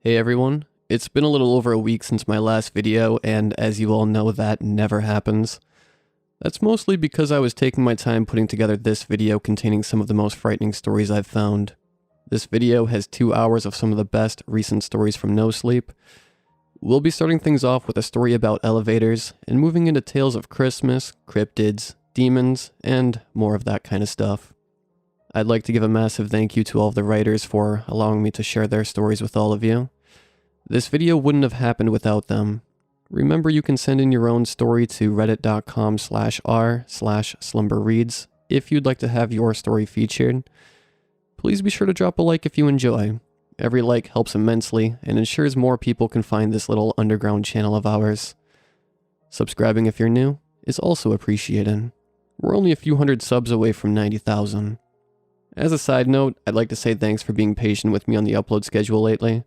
Hey everyone, it's been a little over a week since my last video, and as you all know, that never happens. That's mostly because I was taking my time putting together this video containing some of the most frightening stories I've found. This video has 2 hours of some of the best recent stories from NoSleep. We'll be starting things off with a story about elevators, and moving into tales of Christmas, cryptids, demons, and more of that kind of stuff. I'd like to give a massive thank you to all of the writers for allowing me to share their stories with all of you. This video wouldn't have happened without them. Remember, you can send in your own story to reddit.com/r/slumberreads if you'd like to have your story featured. Please be sure to drop a like if you enjoy. Every like helps immensely and ensures more people can find this little underground channel of ours. Subscribing if you're new is also appreciated. We're only a few hundred subs away from 90,000. As a side note, I'd like to say thanks for being patient with me on the upload schedule lately.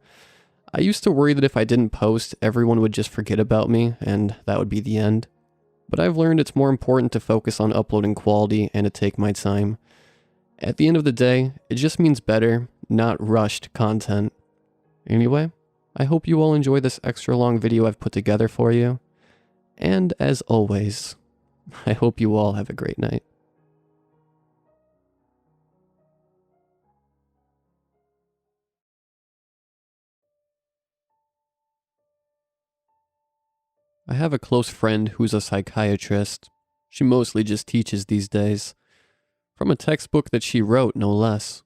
I used to worry that if I didn't post, everyone would just forget about me, and that would be the end. But I've learned it's more important to focus on uploading quality and to take my time. At the end of the day, it just means better, not rushed content. Anyway, I hope you all enjoy this extra long video I've put together for you. And as always, I hope you all have a great night. I have a close friend who's a psychiatrist. She mostly just teaches these days. From a textbook that she wrote, no less.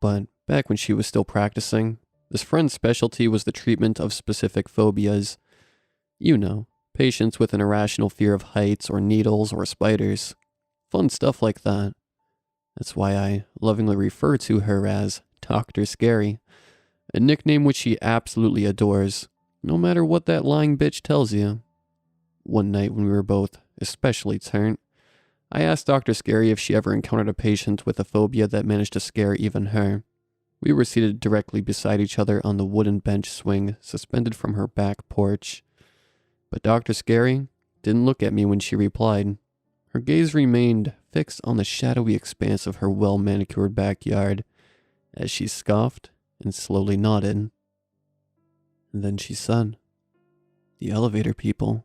But back when she was still practicing, this friend's specialty was the treatment of specific phobias. You know, patients with an irrational fear of heights or needles or spiders. Fun stuff like that. That's why I lovingly refer to her as Dr. Scary, a nickname which she absolutely adores, no matter what that lying bitch tells you. One night when we were both especially turned, I asked Dr. Scary if she ever encountered a patient with a phobia that managed to scare even her. We were seated directly beside each other on the wooden bench swing suspended from her back porch. But Dr. Scary didn't look at me when she replied. Her gaze remained fixed on the shadowy expanse of her well-manicured backyard as she scoffed and slowly nodded. And then she said, "The elevator people."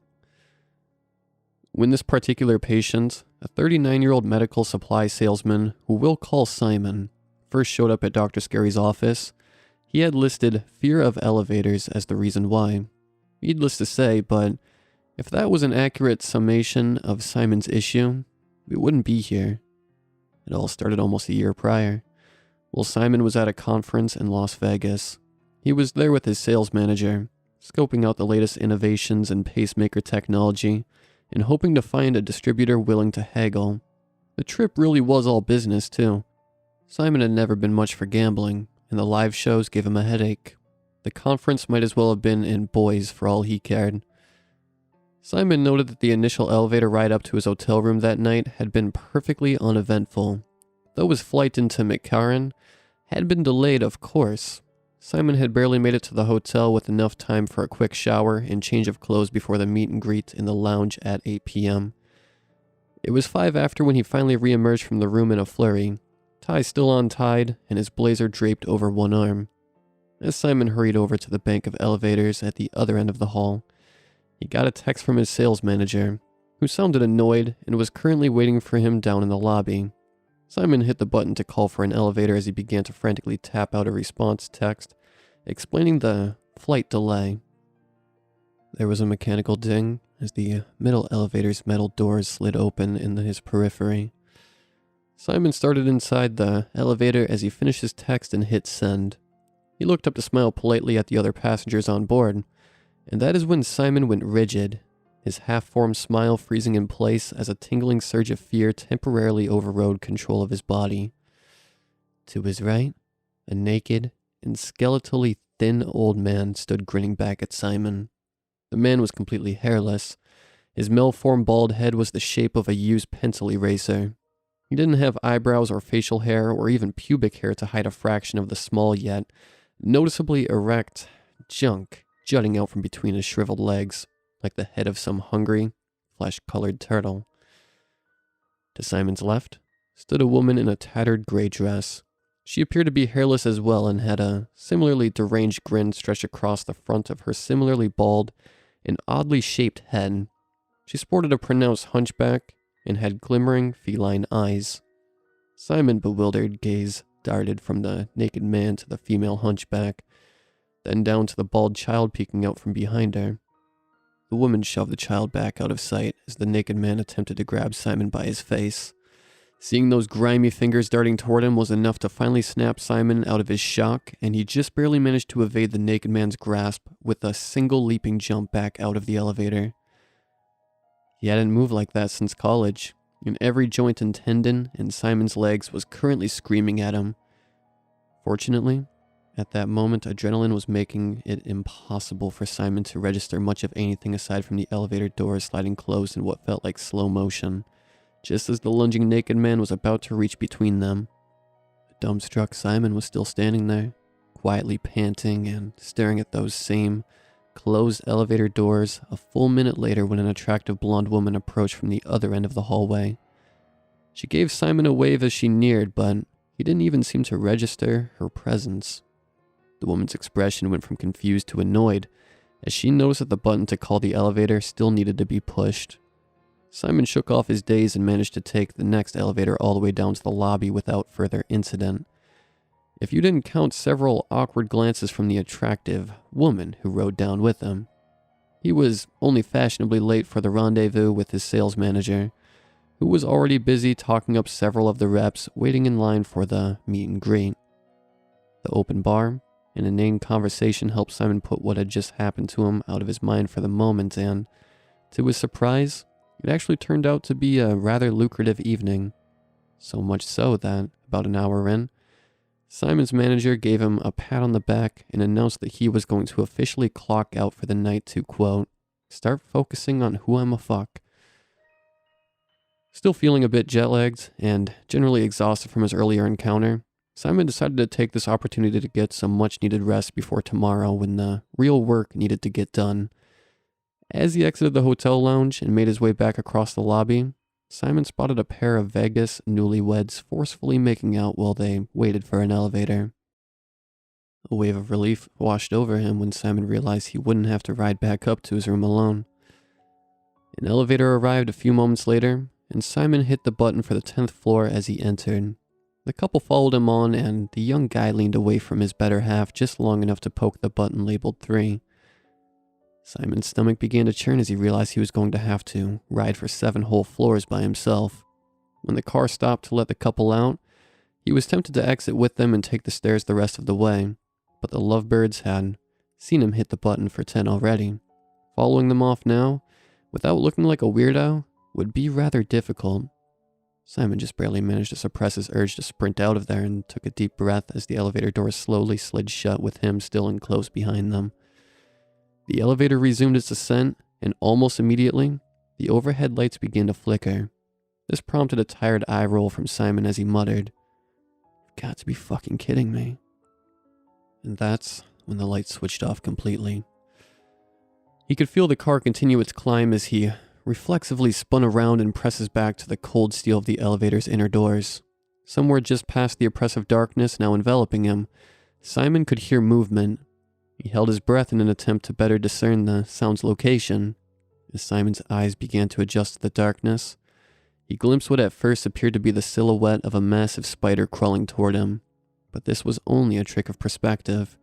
When this particular patient, a 39-year-old medical supply salesman who we'll call Simon, first showed up at Dr. Scary's office, he had listed fear of elevators as the reason why. Needless to say, but if that was an accurate summation of Simon's issue, we wouldn't be here. It all started almost a year prior. While Simon was at a conference in Las Vegas. He was there with his sales manager, scoping out the latest innovations in pacemaker technology and hoping to find a distributor willing to haggle. The trip really was all business, too. Simon had never been much for gambling, and the live shows gave him a headache. The conference might as well have been in Boise for all he cared. Simon noted that the initial elevator ride up to his hotel room that night had been perfectly uneventful. Though his flight into McLaren had been delayed, of course. Simon had barely made it to the hotel with enough time for a quick shower and change of clothes before the meet and greet in the lounge at 8 p.m. It was 5 after when he finally re-emerged from the room in a flurry, tie still untied and his blazer draped over one arm. As Simon hurried over to the bank of elevators at the other end of the hall, he got a text from his sales manager, who sounded annoyed and was currently waiting for him down in the lobby. Simon hit the button to call for an elevator as he began to frantically tap out a response text, explaining the flight delay. There was a mechanical ding as the middle elevator's metal doors slid open in his periphery. Simon started inside the elevator as he finished his text and hit send. He looked up to smile politely at the other passengers on board, and that is when Simon went rigid, his half-formed smile freezing in place as a tingling surge of fear temporarily overrode control of his body. To his right, a naked and skeletally thin old man stood grinning back at Simon. The man was completely hairless. His malformed bald head was the shape of a used pencil eraser. He didn't have eyebrows or facial hair or even pubic hair to hide a fraction of the small yet noticeably erect junk jutting out from between his shriveled legs, like the head of some hungry, flesh-colored turtle. To Simon's left stood a woman in a tattered gray dress. She appeared to be hairless as well and had a similarly deranged grin stretched across the front of her similarly bald and oddly shaped head. She sported a pronounced hunchback and had glimmering feline eyes. Simon's bewildered gaze darted from the naked man to the female hunchback, then down to the bald child peeking out from behind her. The woman shoved the child back out of sight as the naked man attempted to grab Simon by his face. Seeing those grimy fingers darting toward him was enough to finally snap Simon out of his shock, and he just barely managed to evade the naked man's grasp with a single leaping jump back out of the elevator. He hadn't moved like that since college, and every joint and tendon in Simon's legs was currently screaming at him. Fortunately, at that moment, adrenaline was making it impossible for Simon to register much of anything aside from the elevator doors sliding closed in what felt like slow motion, just as the lunging naked man was about to reach between them. The dumbstruck Simon was still standing there, quietly panting and staring at those same closed elevator doors a full minute later when an attractive blonde woman approached from the other end of the hallway. She gave Simon a wave as she neared, but he didn't even seem to register her presence. The woman's expression went from confused to annoyed as she noticed that the button to call the elevator still needed to be pushed. Simon shook off his daze and managed to take the next elevator all the way down to the lobby without further incident. If you didn't count several awkward glances from the attractive woman who rode down with him. He was only fashionably late for the rendezvous with his sales manager, who was already busy talking up several of the reps waiting in line for the meet and greet. The open bar and inane conversation helped Simon put what had just happened to him out of his mind for the moment, and, to his surprise, it actually turned out to be a rather lucrative evening. So much so that, about an hour in, Simon's manager gave him a pat on the back and announced that he was going to officially clock out for the night to, quote, start focusing on who I'm a fuck. Still feeling a bit jet-lagged and generally exhausted from his earlier encounter, Simon decided to take this opportunity to get some much-needed rest before tomorrow when the real work needed to get done. As he exited the hotel lounge and made his way back across the lobby, Simon spotted a pair of Vegas newlyweds forcefully making out while they waited for an elevator. A wave of relief washed over him when Simon realized he wouldn't have to ride back up to his room alone. An elevator arrived a few moments later, and Simon hit the button for the 10th floor as he entered. The couple followed him on, and the young guy leaned away from his better half just long enough to poke the button labeled 3. Simon's stomach began to churn as he realized he was going to have to ride for 7 whole floors by himself. When the car stopped to let the couple out, he was tempted to exit with them and take the stairs the rest of the way, but the lovebirds had seen him hit the button for 10 already. Following them off now, without looking like a weirdo, would be rather difficult. Simon just barely managed to suppress his urge to sprint out of there and took a deep breath as the elevator doors slowly slid shut with him still enclosed behind them. The elevator resumed its ascent, and almost immediately, the overhead lights began to flicker. This prompted a tired eye roll from Simon as he muttered, "You've got to be fucking kidding me." And that's when the lights switched off completely. He could feel the car continue its climb as he reflexively spun around and presses back to the cold steel of the elevator's inner doors. Somewhere just past the oppressive darkness now enveloping him, Simon could hear movement. He held his breath in an attempt to better discern the sound's location. As Simon's eyes began to adjust to the darkness, he glimpsed what at first appeared to be the silhouette of a massive spider crawling toward him. But this was only a trick of perspective.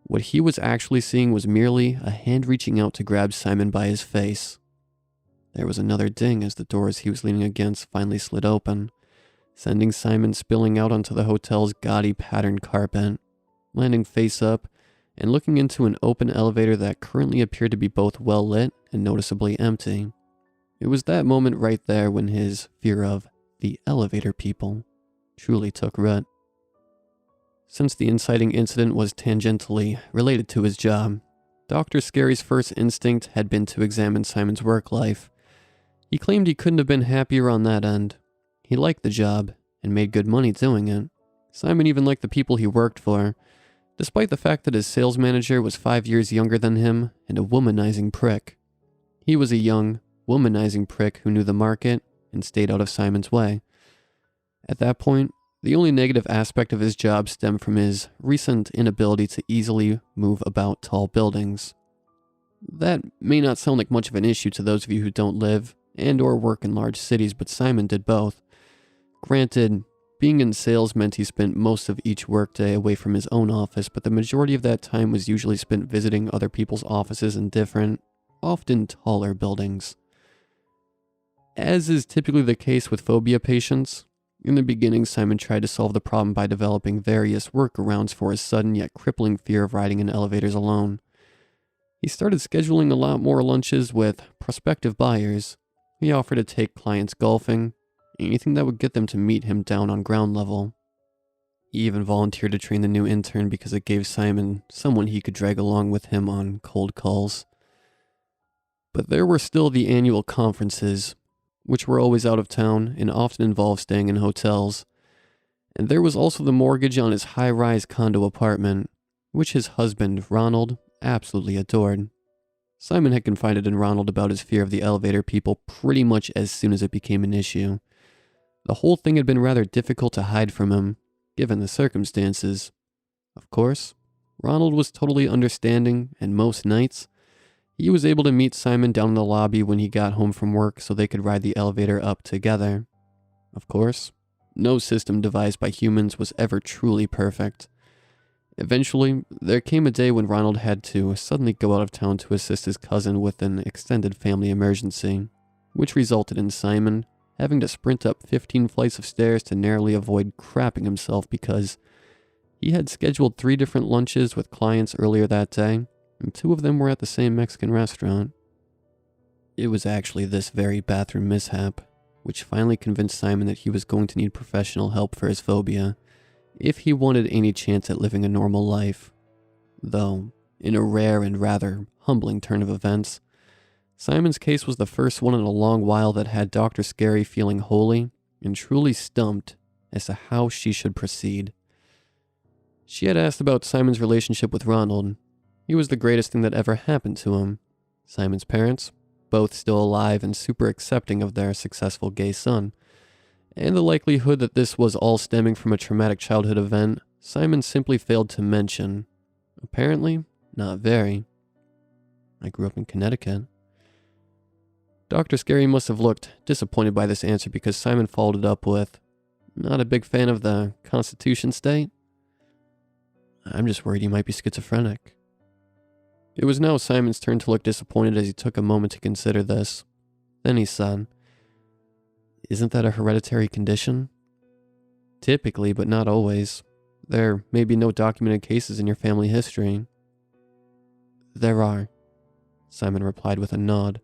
What he was actually seeing was merely a hand reaching out to grab Simon by his face. There was another ding as the doors he was leaning against finally slid open, sending Simon spilling out onto the hotel's gaudy patterned carpet. Landing face up, and looking into an open elevator that currently appeared to be both well lit and noticeably empty. It was that moment right there when his fear of the elevator people truly took root. Since the inciting incident was tangentially related to his job, Dr. Scary's first instinct had been to examine Simon's work life. He claimed he couldn't have been happier on that end. He liked the job and made good money doing it. Simon even liked the people he worked for, despite the fact that his sales manager was 5 years younger than him and a womanizing prick. He was a young, womanizing prick who knew the market and stayed out of Simon's way. At that point, The only negative aspect of his job stemmed from his recent inability to easily move about tall buildings. That may not sound like much of an issue to those of you who don't live and or work in large cities, but Simon did both. Granted, being in sales meant he spent most of each workday away from his own office, but the majority of that time was usually spent visiting other people's offices in different, often taller buildings. As is typically the case with phobia patients, in the beginning Simon tried to solve the problem by developing various workarounds for his sudden yet crippling fear of riding in elevators alone. He started scheduling a lot more lunches with prospective buyers. He offered to take clients golfing, anything that would get them to meet him down on ground level. He even volunteered to train the new intern because it gave Simon someone he could drag along with him on cold calls. But there were still the annual conferences, which were always out of town and often involved staying in hotels. And there was also the mortgage on his high-rise condo apartment, which his husband, Ronald, absolutely adored. Simon had confided in Ronald about his fear of the elevator people pretty much as soon as it became an issue. The whole thing had been rather difficult to hide from him, given the circumstances. Of course, Ronald was totally understanding, and most nights, he was able to meet Simon down in the lobby when he got home from work so they could ride the elevator up together. Of course, no system devised by humans was ever truly perfect. Eventually, there came a day when Ronald had to suddenly go out of town to assist his cousin with an extended family emergency, which resulted in Simon having to sprint up 15 flights of stairs to narrowly avoid crapping himself because he had scheduled 3 different lunches with clients earlier that day, and 2 of them were at the same Mexican restaurant. It was actually this very bathroom mishap, which finally convinced Simon that he was going to need professional help for his phobia, if he wanted any chance at living a normal life. Though, in a rare and rather humbling turn of events, Simon's case was the first one in a long while that had Dr. Scary feeling wholly and truly stumped as to how she should proceed. She had asked about Simon's relationship with Ronald. He was the greatest thing that ever happened to him. Simon's parents, both still alive and super accepting of their successful gay son. And the likelihood that this was all stemming from a traumatic childhood event, Simon simply failed to mention. Apparently, not very. I grew up in Connecticut. Dr. Scary must have looked disappointed by this answer because Simon followed it up with, "Not a big fan of the Constitution state? I'm just worried he might be schizophrenic." It was now Simon's turn to look disappointed as he took a moment to consider this. Then he said, "Isn't that a hereditary condition?" "Typically, but not always. There may be no documented cases in your family history." "There are," Simon replied with a nod.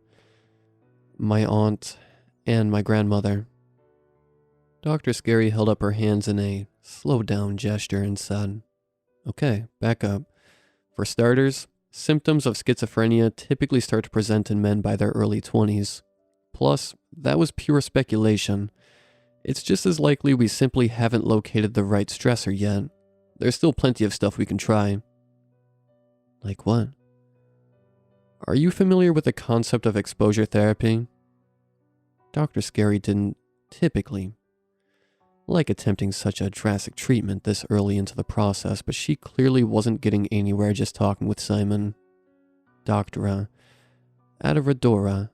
"My aunt and my grandmother." Dr. Scary held up her hands in a slow down gesture and said, "Okay, back up. For starters, symptoms of schizophrenia typically start to present in men by their early 20s. Plus, that was pure speculation. It's just as likely we simply haven't located the right stressor yet. There's still plenty of stuff we can try." "Like what?" "Are you familiar with the concept of exposure therapy?" Dr. Scary didn't typically like attempting such a drastic treatment this early into the process, but she clearly wasn't getting anywhere just talking with Simon. Dr. Adavadora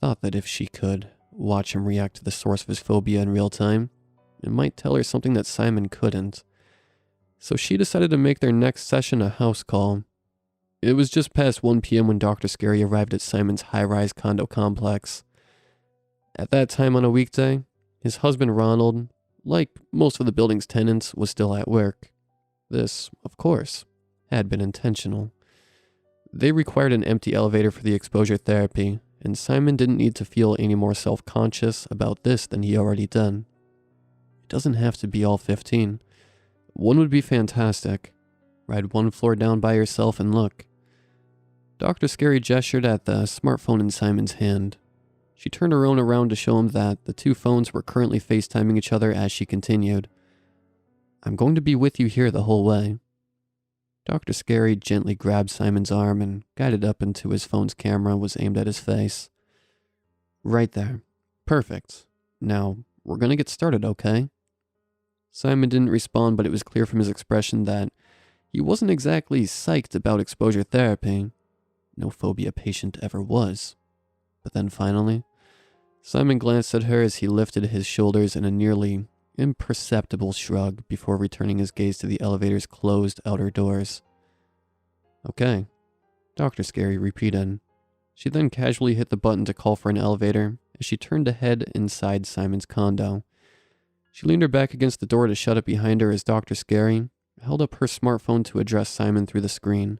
thought that if she could watch him react to the source of his phobia in real time, it might tell her something that Simon couldn't. So she decided to make their next session a house call. It was just past 1 p.m. when Dr. Scary arrived at Simon's high-rise condo complex. At that time on a weekday, his husband Ronald, like most of the building's tenants, was still at work. This, of course, had been intentional. They required an empty elevator for the exposure therapy, and Simon didn't need to feel any more self-conscious about this than he already did. It doesn't have to be all 15. One would be fantastic. Ride 1 floor down by yourself and look. Dr. Scary gestured at the smartphone in Simon's hand. She turned her own around to show him that the 2 phones were currently FaceTiming each other as she continued. "I'm going to be with you here the whole way." Dr. Scary gently grabbed Simon's arm and guided up into his phone's camera was aimed at his face. "Right there. Perfect. Now, we're going to get started, okay?" Simon didn't respond, but it was clear from his expression that he wasn't exactly psyched about exposure therapy. No phobia patient ever was. But then finally, Simon glanced at her as he lifted his shoulders in a nearly imperceptible shrug before returning his gaze to the elevator's closed outer doors. Okay, Dr. Scary repeated. She then casually hit the button to call for an elevator as she turned to head inside Simon's condo. She leaned her back against the door to shut it behind her as Dr. Scary held up her smartphone to address Simon through the screen.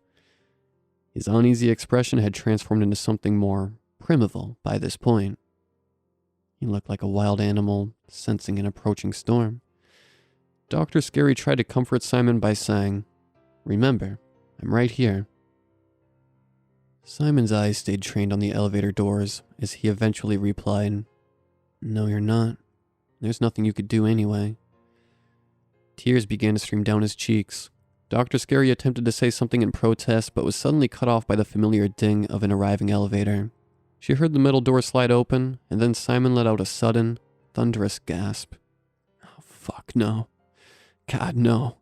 His uneasy expression had transformed into something more primeval by this point. He looked like a wild animal sensing an approaching storm. Dr. Scary tried to comfort Simon by saying, "Remember, I'm right here." Simon's eyes stayed trained on the elevator doors as he eventually replied, "No, you're not. There's nothing you could do anyway." Tears began to stream down his cheeks. Dr. Scary attempted to say something in protest, but was suddenly cut off by the familiar ding of an arriving elevator. She heard the metal door slide open, and then Simon let out a sudden, thunderous gasp. "Oh, fuck no. God, no."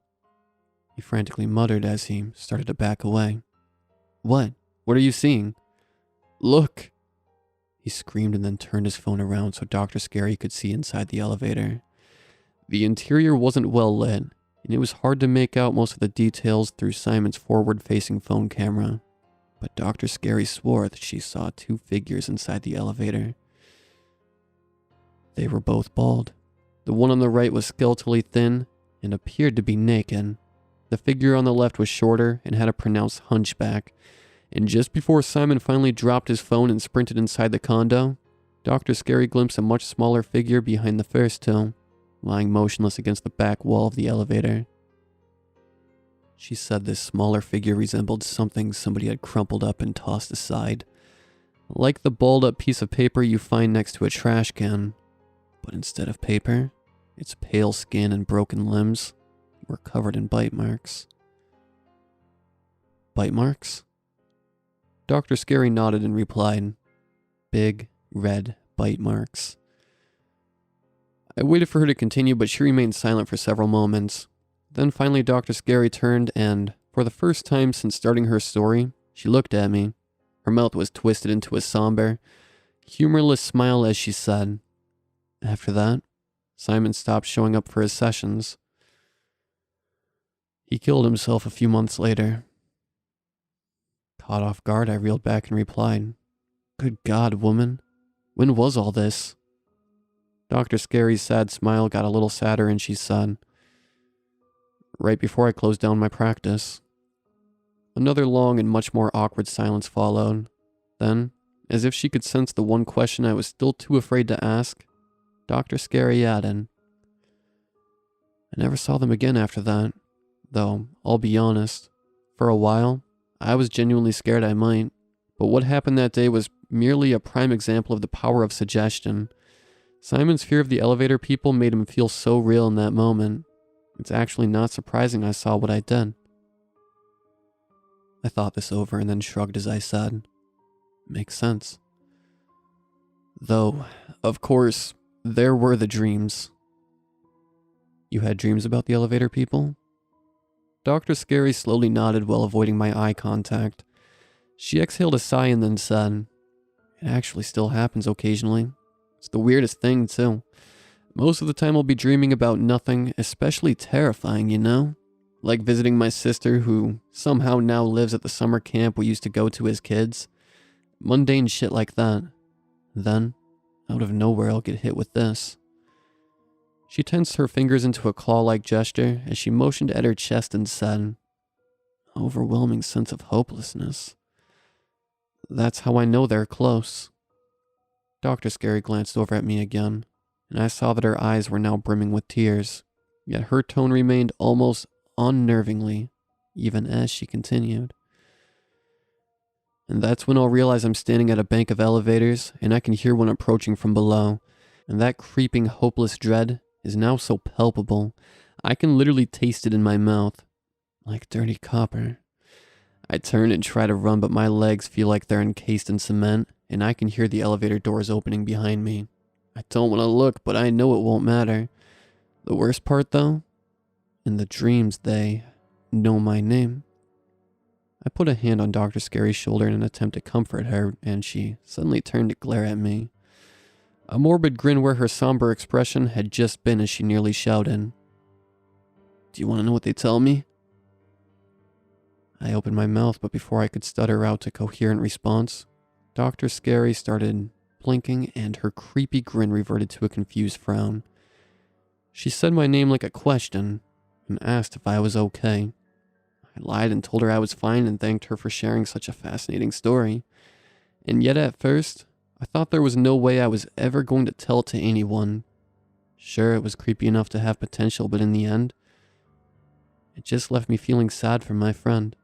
He frantically muttered as he started to back away. "What? What are you seeing?" "Look!" He screamed and then turned his phone around so Dr. Scary could see inside the elevator. The interior wasn't well lit, and it was hard to make out most of the details through Simon's forward-facing phone camera. But Dr. Scary swore that she saw two figures inside the elevator. They were both bald. The one on the right was skeletally thin and appeared to be naked. The figure on the left was shorter and had a pronounced hunchback. And just before Simon finally dropped his phone and sprinted inside the condo, Dr. Scary glimpsed a much smaller figure behind the first two, lying motionless against the back wall of the elevator. She said this smaller figure resembled something somebody had crumpled up and tossed aside, like the balled up piece of paper you find next to a trash can. But instead of paper, its pale skin and broken limbs were covered in bite marks. Bite marks? Dr. Scary nodded and replied, "Big, red bite marks." I waited for her to continue, but she remained silent for several moments. Then finally Dr. Scary turned and, for the first time since starting her story, she looked at me. Her mouth was twisted into a somber, humorless smile as she said, "After that, Simon stopped showing up for his sessions. He killed himself a few months later." Caught off guard, I reeled back and replied, "Good God, woman. When was all this?" Dr. Scary's sad smile got a little sadder and she said, "Right before I closed down my practice." Another long and much more awkward silence followed. Then, as if she could sense the one question I was still too afraid to ask, Dr. Scary added, "I never saw them again after that, though I'll be honest, for a while, I was genuinely scared I might, but what happened that day was merely a prime example of the power of suggestion. Simon's fear of the elevator people made him feel so real in that moment. It's actually not surprising I saw what I did." I thought this over and then shrugged as I said, "Makes sense." Though, of course, there were the dreams. "You had dreams about the elevator people?" Dr. Scary slowly nodded while avoiding my eye contact. She exhaled a sigh and then said, "It actually still happens occasionally. It's the weirdest thing, too. Most of the time I'll be dreaming about nothing especially terrifying, you know? Like visiting my sister who somehow now lives at the summer camp we used to go to as kids. Mundane shit like that. Then, out of nowhere I'll get hit with this." She tensed her fingers into a claw-like gesture as she motioned at her chest and said, "Overwhelming sense of hopelessness. That's how I know they're close." Dr. Scary glanced over at me again, and I saw that her eyes were now brimming with tears, yet her tone remained almost unnervingly, even as she continued. "And that's when I'll realize I'm standing at a bank of elevators, and I can hear one approaching from below, and that creeping, hopeless dread is now so palpable, I can literally taste it in my mouth, like dirty copper. I turn and try to run, but my legs feel like they're encased in cement, and I can hear the elevator doors opening behind me. I don't want to look, but I know it won't matter. The worst part, though, In the dreams, they know my name. I put a hand on Dr. Scary's shoulder in an attempt to comfort her, and she suddenly turned to glare at me. A morbid grin where her somber expression had just been as she nearly shouted, "Do you want to know what they tell me?" I opened my mouth, but before I could stutter out a coherent response, Dr. Scary started blinking and her creepy grin reverted to a confused frown. She said my name like a question and asked if I was okay. I lied and told her I was fine and thanked her for sharing such a fascinating story. And yet at first, I thought there was no way I was ever going to tell it to anyone. Sure, it was creepy enough to have potential, but in the end, it just left me feeling sad for my friend.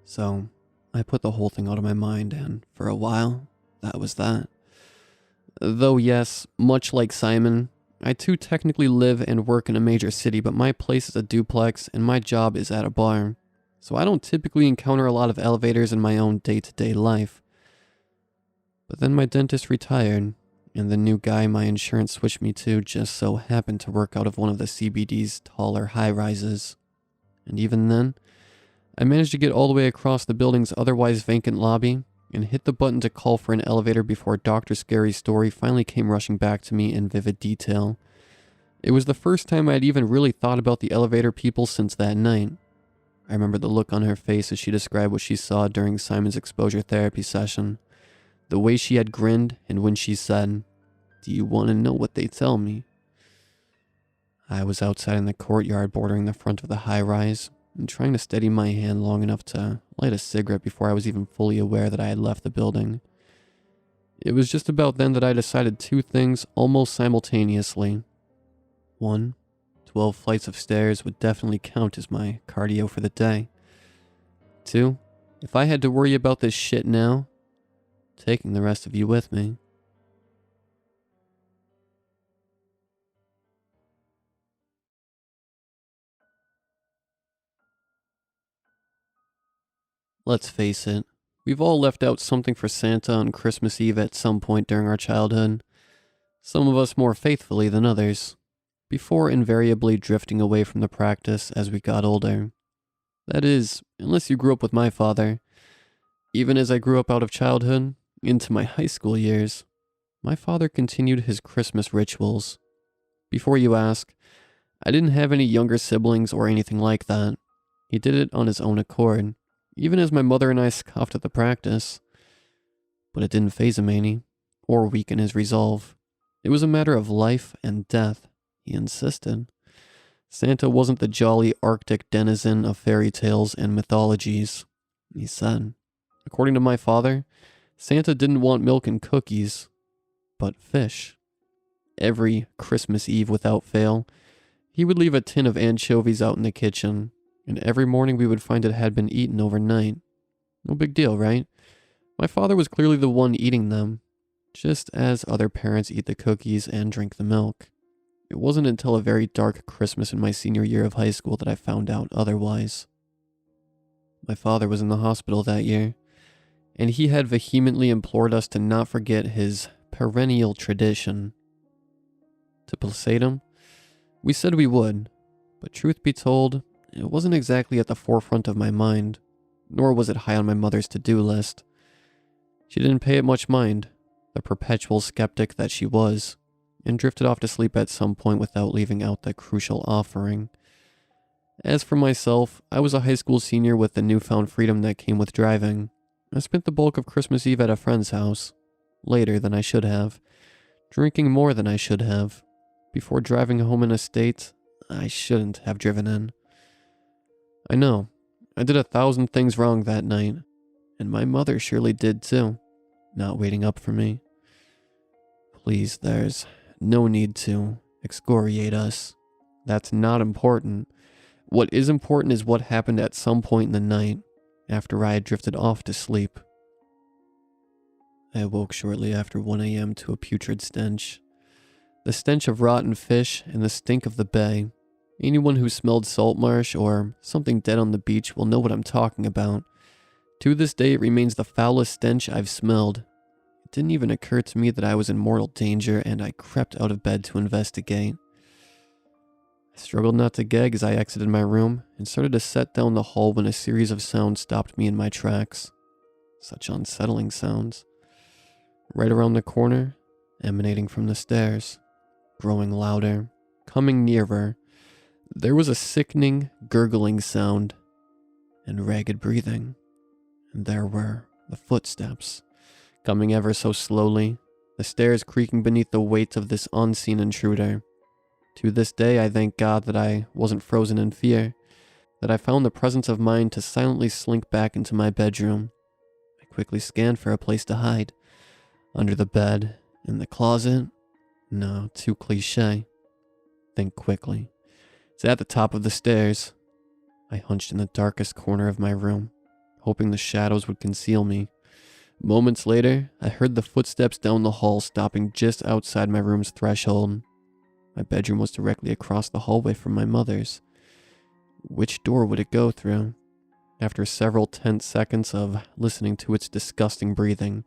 So, I put the whole thing out of my mind, and for a while, that was that. Though yes, much like Simon, I too technically live and work in a major city, but my place is a duplex and my job is at a bar. So I don't typically encounter a lot of elevators in my own day-to-day life. But then my dentist retired, and the new guy my insurance switched me to just so happened to work out of one of the CBD's taller high-rises. And even then, I managed to get all the way across the building's otherwise vacant lobby and hit the button to call for an elevator before Dr. Scary's story finally came rushing back to me in vivid detail. It was the first time I had even really thought about the elevator people since that night. I remember the look on her face as she described what she saw during Simon's exposure therapy session. The way she had grinned and when she said, "Do you want to know what they tell me?" I was outside in the courtyard bordering the front of the high-rise and trying to steady my hand long enough to light a cigarette before I was even fully aware that I had left the building. It was just about then that I decided two things almost simultaneously. 1, 12 flights of stairs would definitely count as my cardio for the day. 2, if I had to worry about this shit now, taking the rest of you with me. Let's face it, we've all left out something for Santa on Christmas Eve at some point during our childhood. Some of us more faithfully than others, before invariably drifting away from the practice as we got older. That is, unless you grew up with my father. Even as I grew up out of childhood, into my high school years, my father continued his Christmas rituals. Before you ask, I didn't have any younger siblings or anything like that. He did it on his own accord, even as my mother and I scoffed at the practice. But it didn't faze him any, or weaken his resolve. It was a matter of life and death, he insisted. Santa wasn't the jolly Arctic denizen of fairy tales and mythologies, he said. According to my father, Santa didn't want milk and cookies, but fish. Every Christmas Eve without fail, he would leave a tin of anchovies out in the kitchen, and every morning we would find it had been eaten overnight. No big deal, right? My father was clearly the one eating them, just as other parents eat the cookies and drink the milk. It wasn't until a very dark Christmas in my senior year of high school that I found out otherwise. My father was in the hospital that year, and he had vehemently implored us to not forget his perennial tradition. To placate him, we said we would, but truth be told, it wasn't exactly at the forefront of my mind, nor was it high on my mother's to-do list. She didn't pay it much mind, the perpetual skeptic that she was, and drifted off to sleep at some point without leaving out the crucial offering. As for myself, I was a high school senior with the newfound freedom that came with driving. I spent the bulk of Christmas Eve at a friend's house, later than I should have, drinking more than I should have, before driving home in a state I shouldn't have driven in. I know, I did 1,000 things wrong that night, and my mother surely did too, not waiting up for me. Please, there's no need to excoriate us. That's not important. What is important is what happened at some point in the night, after I had drifted off to sleep. I awoke shortly after 1 a.m. to a putrid stench. The stench of rotten fish and the stink of the bay. Anyone who smelled salt marsh or something dead on the beach will know what I'm talking about. To this day, it remains the foulest stench I've smelled. It didn't even occur to me that I was in mortal danger, and I crept out of bed to investigate. I struggled not to gag as I exited my room and started to set down the hall when a series of sounds stopped me in my tracks. Such unsettling sounds. Right around the corner, emanating from the stairs, growing louder, coming nearer, there was a sickening, gurgling sound and ragged breathing. And there were the footsteps, coming ever so slowly, the stairs creaking beneath the weight of this unseen intruder. To this day, I thank God that I wasn't frozen in fear, that I found the presence of mind to silently slink back into my bedroom. I quickly scanned for a place to hide. Under the bed, in the closet? No, too cliche. Think quickly. It's at the top of the stairs. I hunched in the darkest corner of my room, hoping the shadows would conceal me. Moments later, I heard the footsteps down the hall stopping just outside my room's threshold. My bedroom was directly across the hallway from my mother's. Which door would it go through? After several tense seconds of listening to its disgusting breathing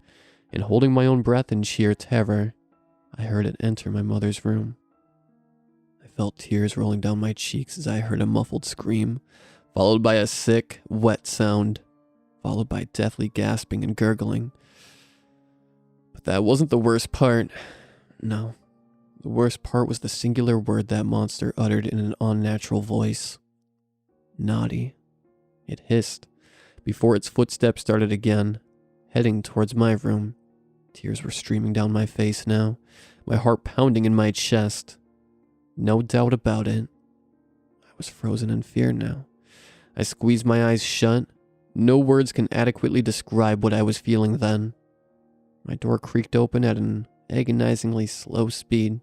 and holding my own breath in sheer terror, I heard it enter my mother's room. I felt tears rolling down my cheeks as I heard a muffled scream, followed by a sick, wet sound, followed by deathly gasping and gurgling. But that wasn't the worst part. No. The worst part was the singular word that monster uttered in an unnatural voice. Naughty. It hissed, before its footsteps started again, heading towards my room. Tears were streaming down my face now, my heart pounding in my chest. No doubt about it. I was frozen in fear now. I squeezed my eyes shut. No words can adequately describe what I was feeling then. My door creaked open at an agonizingly slow speed,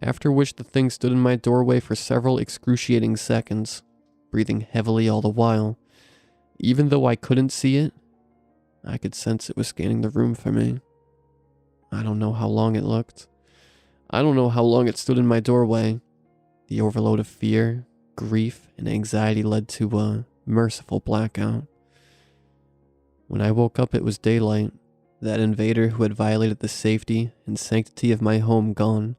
after which the thing stood in my doorway for several excruciating seconds, breathing heavily all the while. Even though I couldn't see it, I could sense it was scanning the room for me. I don't know how long it looked. I don't know how long it stood in my doorway. The overload of fear, grief, and anxiety led to a merciful blackout. When I woke up, it was daylight, that invader who had violated the safety and sanctity of my home gone.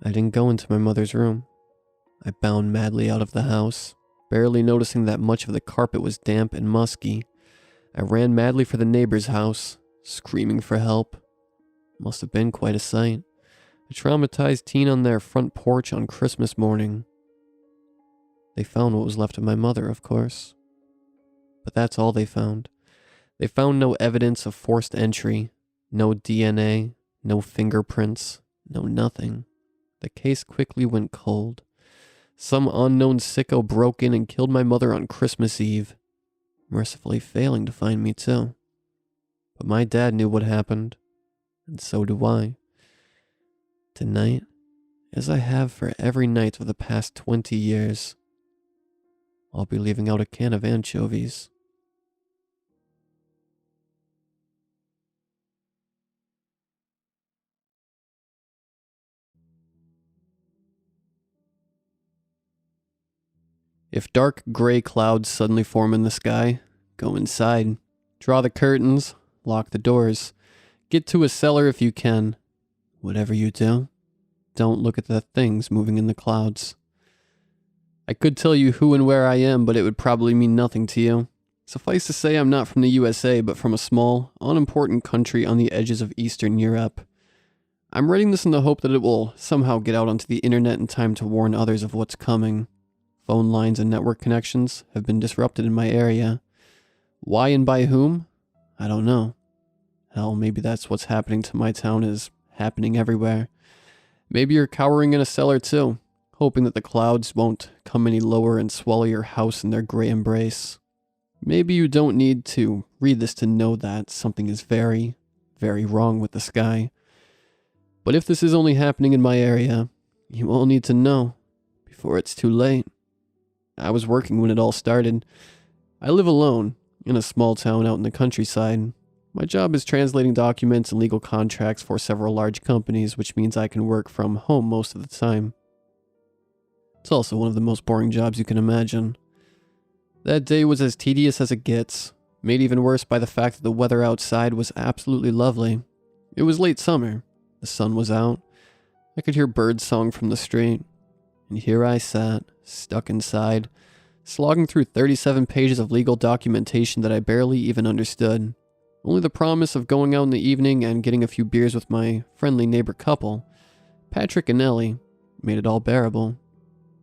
I didn't go into my mother's room. I bounded madly out of the house, barely noticing that much of the carpet was damp and musky. I ran madly for the neighbor's house, screaming for help. Must have been quite a sight. A traumatized teen on their front porch on Christmas morning. They found what was left of my mother, of course. But that's all they found. They found no evidence of forced entry, no DNA, no fingerprints, no nothing. The case quickly went cold. Some unknown sicko broke in and killed my mother on Christmas Eve, mercifully failing to find me too. But my dad knew what happened, and so do I. Tonight, as I have for every night of the past 20 years, I'll be leaving out a can of anchovies. If dark gray clouds suddenly form in the sky, go inside. Draw the curtains, lock the doors. Get to a cellar if you can. Whatever you do, don't look at the things moving in the clouds. I could tell you who and where I am, but it would probably mean nothing to you. Suffice to say, I'm not from the USA, but from a small, unimportant country on the edges of Eastern Europe. I'm writing this in the hope that it will somehow get out onto the internet in time to warn others of what's coming. Phone lines and network connections have been disrupted in my area. Why and by whom? I don't know. Hell, maybe that's what's happening to my town is happening everywhere. Maybe you're cowering in a cellar too, hoping that the clouds won't come any lower and swallow your house in their gray embrace. Maybe you don't need to read this to know that something is very, very wrong with the sky. But if this is only happening in my area, you all need to know before it's too late. I was working when it all started. I live alone in a small town out in the countryside. My job is translating documents and legal contracts for several large companies, which means I can work from home most of the time. It's also one of the most boring jobs you can imagine. That day was as tedious as it gets, made even worse by the fact that the weather outside was absolutely lovely. It was late summer. The sun was out. I could hear birdsong from the street. And here I sat, stuck inside, slogging through 37 pages of legal documentation that I barely even understood. Only the promise of going out in the evening and getting a few beers with my friendly neighbor couple, Patrick and Ellie, made it all bearable.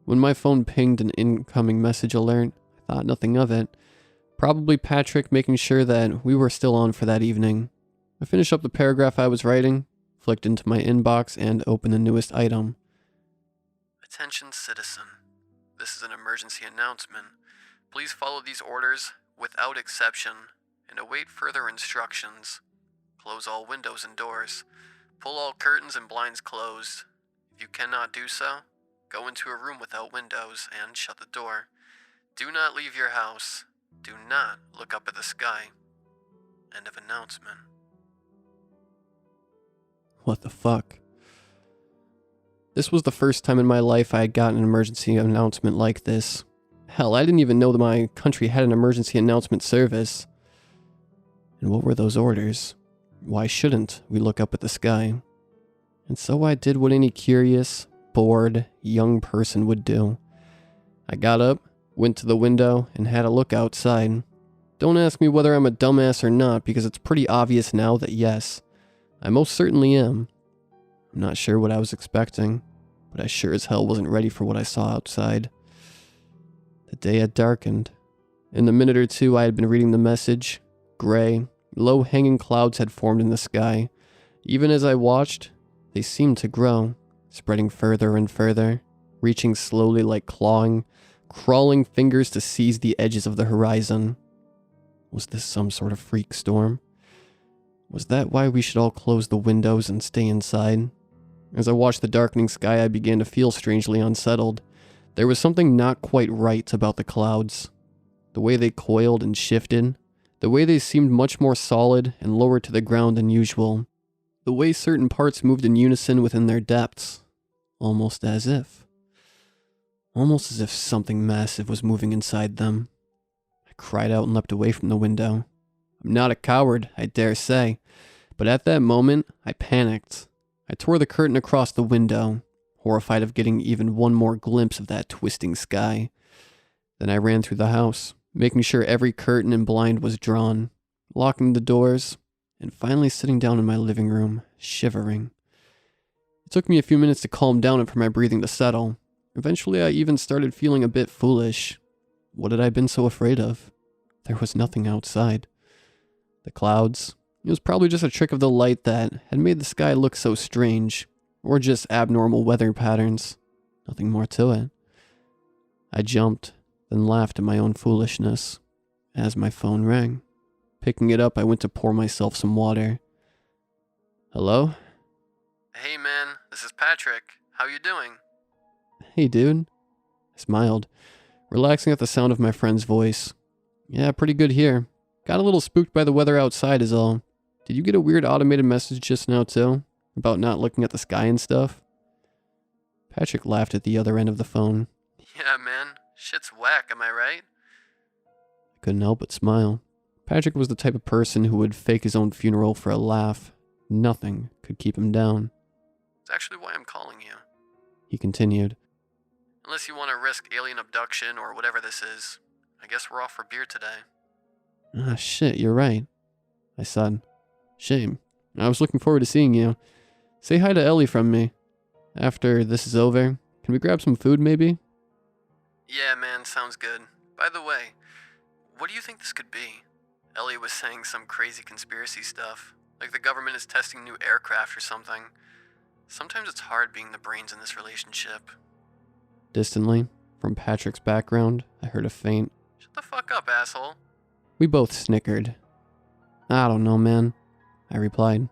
When my phone pinged an incoming message alert, I thought nothing of it. Probably Patrick making sure that we were still on for that evening. I finished up the paragraph I was writing, flicked into my inbox, and opened the newest item. Attention citizen. This is an emergency announcement. Please follow these orders without exception and await further instructions. Close all windows and doors. Pull all curtains and blinds closed. If you cannot do so, go into a room without windows and shut the door. Do not leave your house. Do not look up at the sky. End of announcement. What the fuck? This was the first time in my life I had gotten an emergency announcement like this. Hell, I didn't even know that my country had an emergency announcement service. And what were those orders? Why shouldn't we look up at the sky? And so I did what any curious, bored, young person would do. I got up, went to the window, and had a look outside. Don't ask me whether I'm a dumbass or not, because it's pretty obvious now that yes, I most certainly am. I'm not sure what I was expecting, but I sure as hell wasn't ready for what I saw outside. The day had darkened. In the minute or two I had been reading the message, gray, low-hanging clouds had formed in the sky. Even as I watched, they seemed to grow, spreading further and further, reaching slowly like clawing, crawling fingers to seize the edges of the horizon. Was this some sort of freak storm? Was that why we should all close the windows and stay inside? As I watched the darkening sky, I began to feel strangely unsettled. There was something not quite right about the clouds. The way they coiled and shifted, the way they seemed much more solid and lower to the ground than usual, the way certain parts moved in unison within their depths, almost as if something massive was moving inside them. I cried out and leapt away from the window. I'm not a coward, I dare say, but at that moment, I panicked. I tore the curtain across the window, horrified of getting even one more glimpse of that twisting sky. Then I ran through the house, making sure every curtain and blind was drawn, locking the doors, and finally sitting down in my living room, shivering. It took me a few minutes to calm down and for my breathing to settle. Eventually, I even started feeling a bit foolish. What had I been so afraid of? There was nothing outside. The clouds, it was probably just a trick of the light that had made the sky look so strange, or just abnormal weather patterns. Nothing more to it. I jumped, then laughed at my own foolishness, as my phone rang. Picking it up, I went to pour myself some water. Hello? Hey man, this is Patrick. How you doing? Hey dude. I smiled, relaxing at the sound of my friend's voice. Yeah, pretty good here. Got a little spooked by the weather outside is all. Did you get a weird automated message just now too? About not looking at the sky and stuff? Patrick laughed at the other end of the phone. Yeah man, shit's whack, am I right? I couldn't help but smile. Patrick was the type of person who would fake his own funeral for a laugh. Nothing could keep him down. It's actually why I'm calling you, he continued. Unless you want to risk alien abduction or whatever this is. I guess we're off for beer today. Ah, shit, you're right, I said. Shame. I was looking forward to seeing you. Say hi to Ellie from me. After this is over, can we grab some food maybe? Yeah, man, sounds good. By the way, what do you think this could be? Ellie was saying some crazy conspiracy stuff, like the government is testing new aircraft or something. Sometimes it's hard being the brains in this relationship. Distantly, from Patrick's background, I heard a faint, "Shut the fuck up, asshole." We both snickered. I don't know, man, I replied.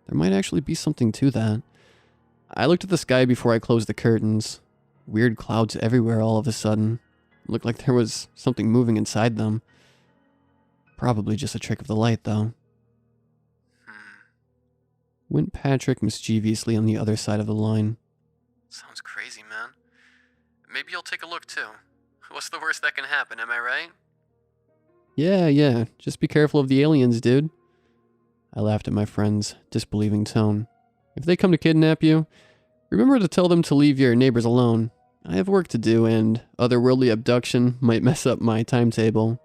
There might actually be something to that. I looked at the sky before I closed the curtains. Weird clouds everywhere all of a sudden. It looked like there was something moving inside them. Probably just a trick of the light, though. Went Patrick mischievously on the other side of the line. Sounds crazy, man. Maybe you'll take a look, too. What's the worst that can happen, am I right? Yeah, just be careful of the aliens, dude. I laughed at my friend's disbelieving tone. If they come to kidnap you, remember to tell them to leave your neighbors alone. I have work to do, and otherworldly abduction might mess up my timetable.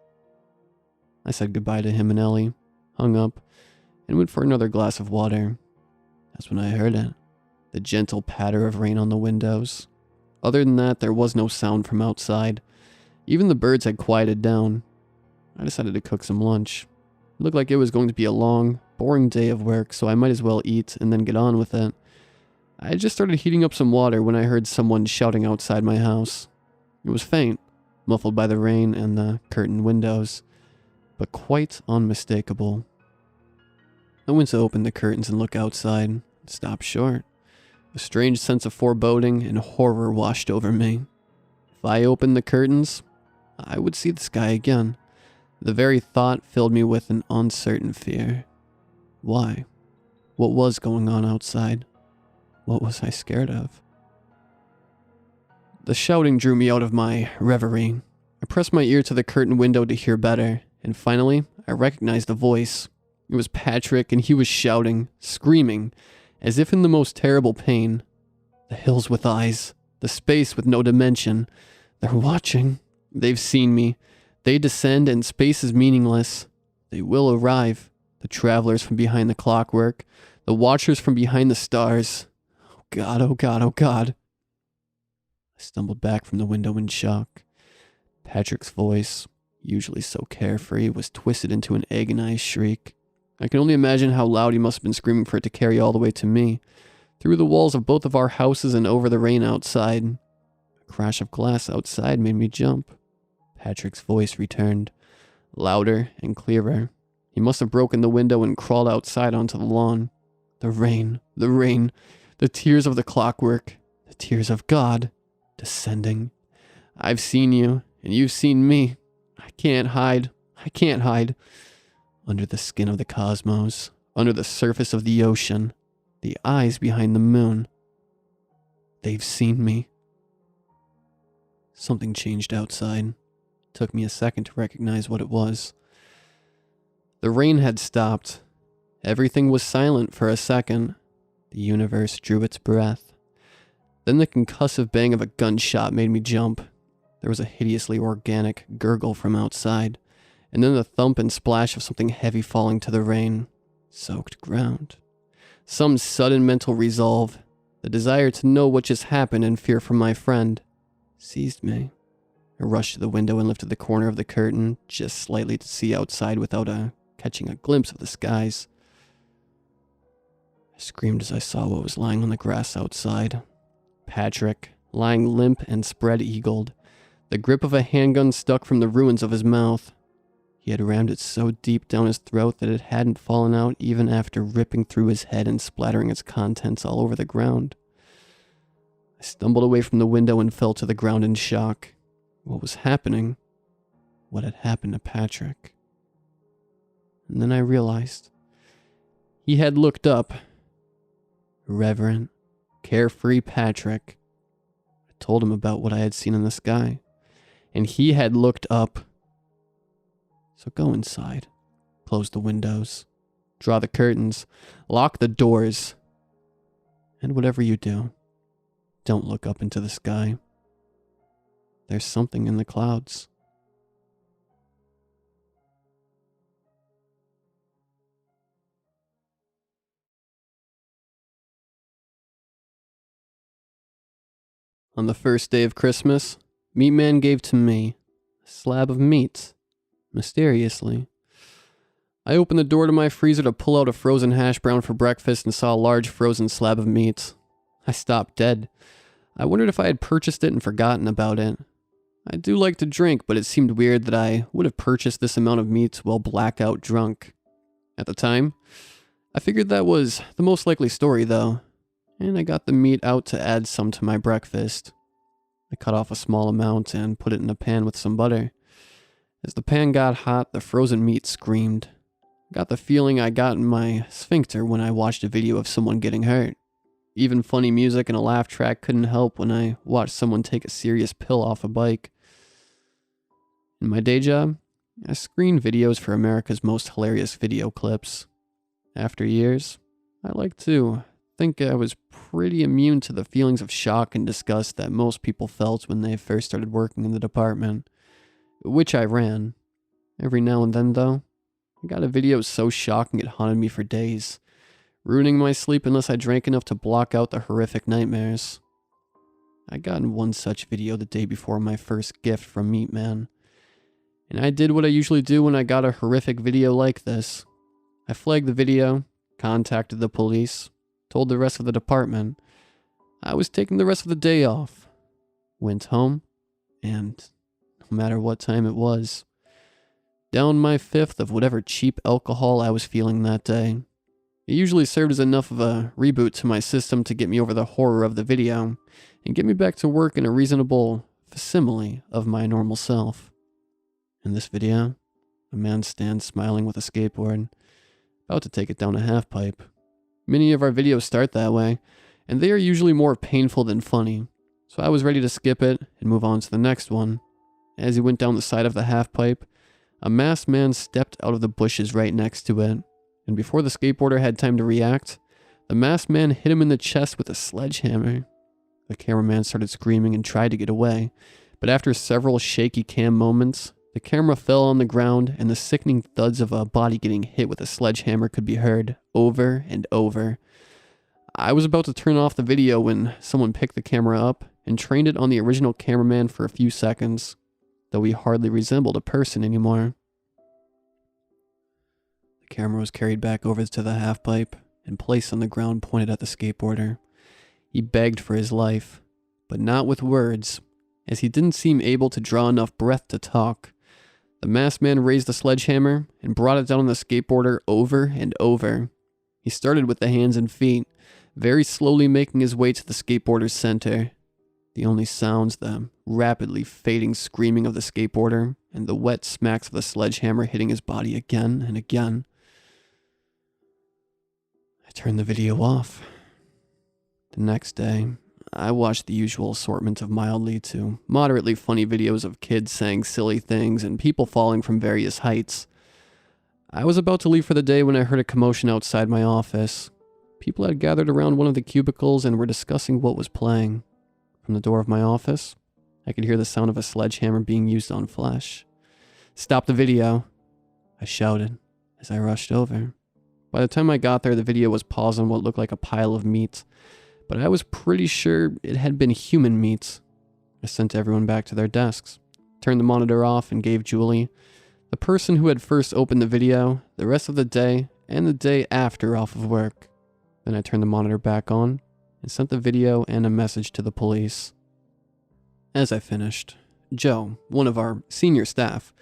I said goodbye to him and Ellie, hung up, and went for another glass of water. That's when I heard it. The gentle patter of rain on the windows. Other than that, there was no sound from outside. Even the birds had quieted down. I decided to cook some lunch. It looked like it was going to be a long, boring day of work, so I might as well eat and then get on with it. I had just started heating up some water when I heard someone shouting outside my house. It was faint, muffled by the rain and the curtained windows, but quite unmistakable. I went to open the curtains and look outside, and stopped short. A strange sense of foreboding and horror washed over me. If I opened the curtains, I would see the sky again. The very thought filled me with an uncertain fear. Why? What was going on outside? What was I scared of? The shouting drew me out of my reverie. I pressed my ear to the curtain window to hear better, and finally, I recognized a voice. It was Patrick, and he was shouting, screaming, as if in the most terrible pain. The hills with eyes, the space with no dimension. They're watching. They've seen me. They descend, and space is meaningless. They will arrive. The travelers from behind the clockwork. The watchers from behind the stars. Oh God, oh God, oh God. I stumbled back from the window in shock. Patrick's voice, usually so carefree, was twisted into an agonized shriek. I can only imagine how loud he must have been screaming for it to carry all the way to me, through the walls of both of our houses and over the rain outside. A crash of glass outside made me jump. Patrick's voice returned, louder and clearer. He must have broken the window and crawled outside onto the lawn. The rain, the tears of the clockwork, the tears of God, descending. I've seen you, and you've seen me. I can't hide. Under the skin of the cosmos, under the surface of the ocean, the eyes behind the moon. They've seen me. Something changed outside. It took me a second to recognize what it was. The rain had stopped. Everything was silent for a second. The universe drew its breath. Then the concussive bang of a gunshot made me jump. There was a hideously organic gurgle from outside, and then the thump and splash of something heavy falling to the rain-soaked ground. Some sudden mental resolve, the desire to know what just happened and fear for my friend, seized me. I rushed to the window and lifted the corner of the curtain just slightly to see outside without catching a glimpse of the skies. I screamed as I saw what was lying on the grass outside. Patrick, lying limp and spread-eagled, the grip of a handgun stuck from the ruins of his mouth. He had rammed it so deep down his throat that it hadn't fallen out even after ripping through his head and splattering its contents all over the ground. I stumbled away from the window and fell to the ground in shock. What was happening? What had happened to Patrick? And then I realized. He had looked up. Reverent, carefree Patrick. I told him about what I had seen in the sky, and he had looked up. So go inside, close the windows, draw the curtains, lock the doors, and whatever you do, don't look up into the sky. There's something in the clouds. On the first day of Christmas, Meatman gave to me a slab of meat, mysteriously. I opened the door to my freezer to pull out a frozen hash brown for breakfast and saw a large frozen slab of meat. I stopped dead. I wondered if I had purchased it and forgotten about it. I do like to drink, but it seemed weird that I would have purchased this amount of meat while blackout drunk. At the time, I figured that was the most likely story, though, and I got the meat out to add some to my breakfast. I cut off a small amount and put it in a pan with some butter. As the pan got hot, the frozen meat screamed. I got the feeling I got in my sphincter when I watched a video of someone getting hurt. Even funny music and a laugh track couldn't help when I watched someone take a serious pill off a bike. In my day job, I screened videos for America's Most Hilarious Video Clips. After years, I like to think I was pretty immune to the feelings of shock and disgust that most people felt when they first started working in the department, which I ran. Every now and then, though, I got a video so shocking it haunted me for days, ruining my sleep unless I drank enough to block out the horrific nightmares. I got in one such video the day before my first gift from Meatman, and I did what I usually do when I got a horrific video like this. I flagged the video, contacted the police, told the rest of the department I was taking the rest of the day off, went home, and no matter what time it was, downed my fifth of whatever cheap alcohol I was feeling that day. It usually served as enough of a reboot to my system to get me over the horror of the video and get me back to work in a reasonable facsimile of my normal self. In this video, a man stands smiling with a skateboard, about to take it down a half-pipe. Many of our videos start that way, and they are usually more painful than funny, so I was ready to skip it and move on to the next one. As he went down the side of the half-pipe, a masked man stepped out of the bushes right next to it, and before the skateboarder had time to react, the masked man hit him in the chest with a sledgehammer. The cameraman started screaming and tried to get away, but after several shaky cam moments, the camera fell on the ground and the sickening thuds of a body getting hit with a sledgehammer could be heard over and over. I was about to turn off the video when someone picked the camera up and trained it on the original cameraman for a few seconds, though he hardly resembled a person anymore. The camera was carried back over to the half-pipe and placed on the ground pointed at the skateboarder. He begged for his life, but not with words, as he didn't seem able to draw enough breath to talk. The masked man raised the sledgehammer and brought it down on the skateboarder over and over. He started with the hands and feet, very slowly making his way to the skateboarder's center. The only sounds, the rapidly fading screaming of the skateboarder and the wet smacks of the sledgehammer hitting his body again and again. I turned the video off. The next day, I watched the usual assortment of mildly to moderately funny videos of kids saying silly things and people falling from various heights. I was about to leave for the day when I heard a commotion outside my office. People had gathered around one of the cubicles and were discussing what was playing. From the door of my office, I could hear the sound of a sledgehammer being used on flesh. "Stop the video," I shouted as I rushed over. By the time I got there, the video was paused on what looked like a pile of meat, but I was pretty sure it had been human meat. I sent everyone back to their desks, turned the monitor off, and gave Julie, the person who had first opened the video, the rest of the day and the day after off of work. Then I turned the monitor back on and sent the video and a message to the police. As I finished, Joe, one of our senior staff,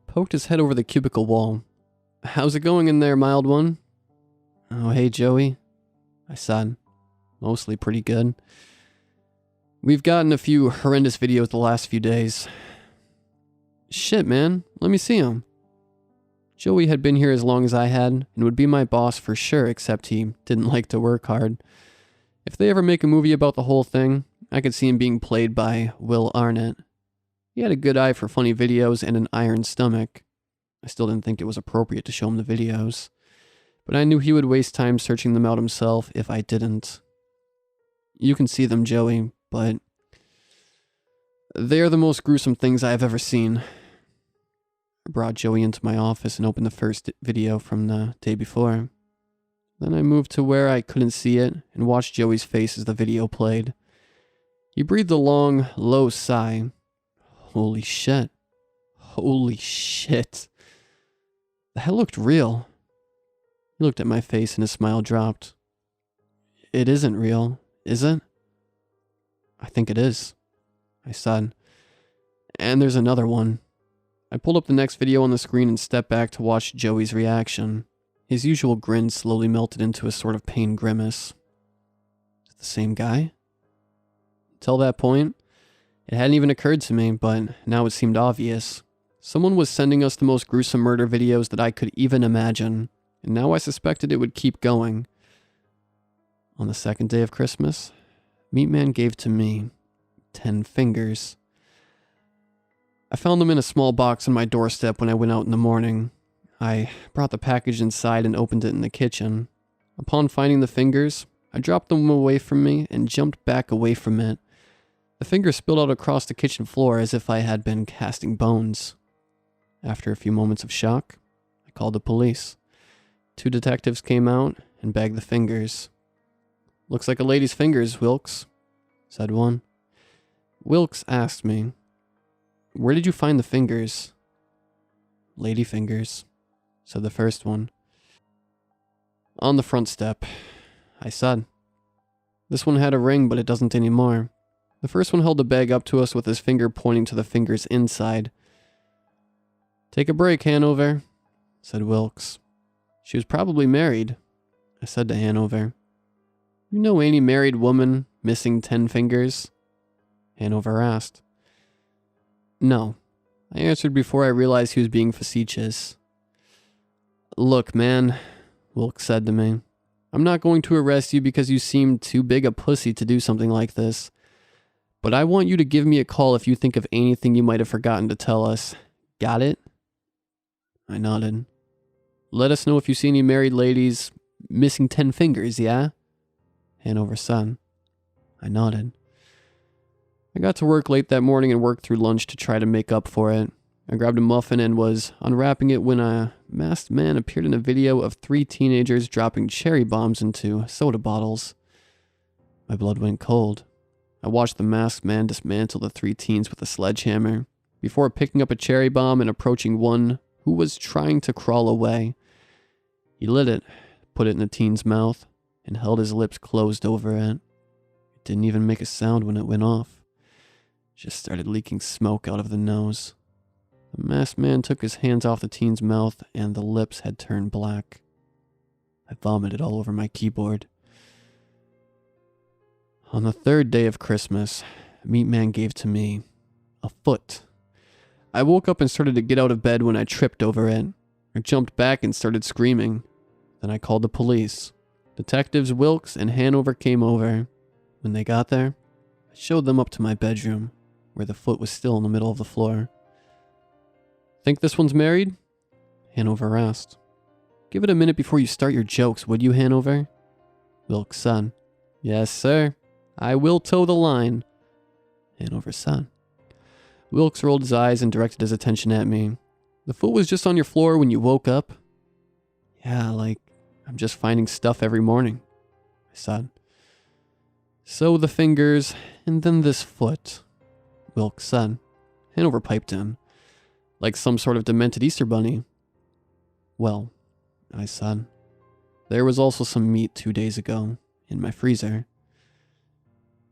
poked his head over the cubicle wall. "How's it going in there, mild one?" "Oh, hey, Joey," I said. "Mostly pretty good. We've gotten a few horrendous videos the last few days." "Shit, man, let me see them." Joey had been here as long as I had and would be my boss for sure, except he didn't like to work hard. If they ever make a movie about the whole thing, I could see him being played by Will Arnett. He had a good eye for funny videos and an iron stomach. I still didn't think it was appropriate to show him the videos, but I knew he would waste time searching them out himself if I didn't. "You can see them, Joey, but they are the most gruesome things I have ever seen." I brought Joey into my office and opened the first video from the day before. Then I moved to where I couldn't see it and watched Joey's face as the video played. He breathed a long, low sigh. Holy shit. Holy shit. That looked real. He looked at my face and his smile dropped. "It isn't real, is it?" "I think it is," I said. "And there's another one." I pulled up the next video on the screen and stepped back to watch Joey's reaction. His usual grin slowly melted into a sort of pain grimace. Is it the same guy? Until that point, it hadn't even occurred to me, but now it seemed obvious. Someone was sending us the most gruesome murder videos that I could even imagine, and now I suspected it would keep going. On the second day of Christmas, Meatman gave to me 10 fingers. I found them in a small box on my doorstep when I went out in the morning. I brought the package inside and opened it in the kitchen. Upon finding the fingers, I I dropped them away from me and jumped back away from it. The fingers spilled out across the kitchen floor as if I had been casting bones. After a few moments of shock, I called the police. 2 detectives came out and bagged the fingers. "Looks like a lady's fingers, Wilkes," said one. Wilkes asked me, "Where did you find the fingers?" "Lady fingers," said the first one. "On the front step," I said. "This one had a ring, but it doesn't anymore." The first one held the bag up to us with his finger pointing to the fingers inside. "Take a break, Hanover," said Wilkes. "She was probably married," I said to Hanover. "You know any married woman missing 10 fingers?" Hanover asked. "No," I answered before I realized he was being facetious. "Look, man," Wilkes said to me, "I'm not going to arrest you because you seem too big a pussy to do something like this. But I want you to give me a call if you think of anything you might have forgotten to tell us. Got it?" I nodded. "Let us know if you see any married ladies missing 10 fingers, yeah?" Hanover said. I nodded. I got to work late that morning and worked through lunch to try to make up for it. I grabbed a muffin and was unwrapping it when a masked man appeared in a video of 3 teenagers dropping cherry bombs into soda bottles. My blood went cold. I watched the masked man dismantle the 3 teens with a sledgehammer before picking up a cherry bomb and approaching one who was trying to crawl away. He lit it, put it in the teen's mouth, and held his lips closed over it. It didn't even make a sound when it went off. It just started leaking smoke out of the nose. The masked man took his hands off the teen's mouth and the lips had turned black. I vomited all over my keyboard. On the 3rd day of Christmas, Meatman gave to me a foot. I woke up and started to get out of bed when I tripped over it. I jumped back and started screaming. Then I called the police. Detectives Wilkes and Hanover came over. When they got there, I showed them up to my bedroom, where the foot was still in the middle of the floor. "Think this one's married?" Hanover asked. "Give it a minute before you start your jokes, would you, Hanover?" Wilkes said. "Yes, sir. I will toe the line," Hanover said. Wilkes rolled his eyes and directed his attention at me. "The foot was just on your floor when you woke up?" "Yeah, like I'm just finding stuff every morning," I said. "So the fingers, and then this foot," Wilkes said. Hanover piped in. "Like some sort of demented Easter bunny." "Well," I said, "there was also some meat 2 days ago in my freezer."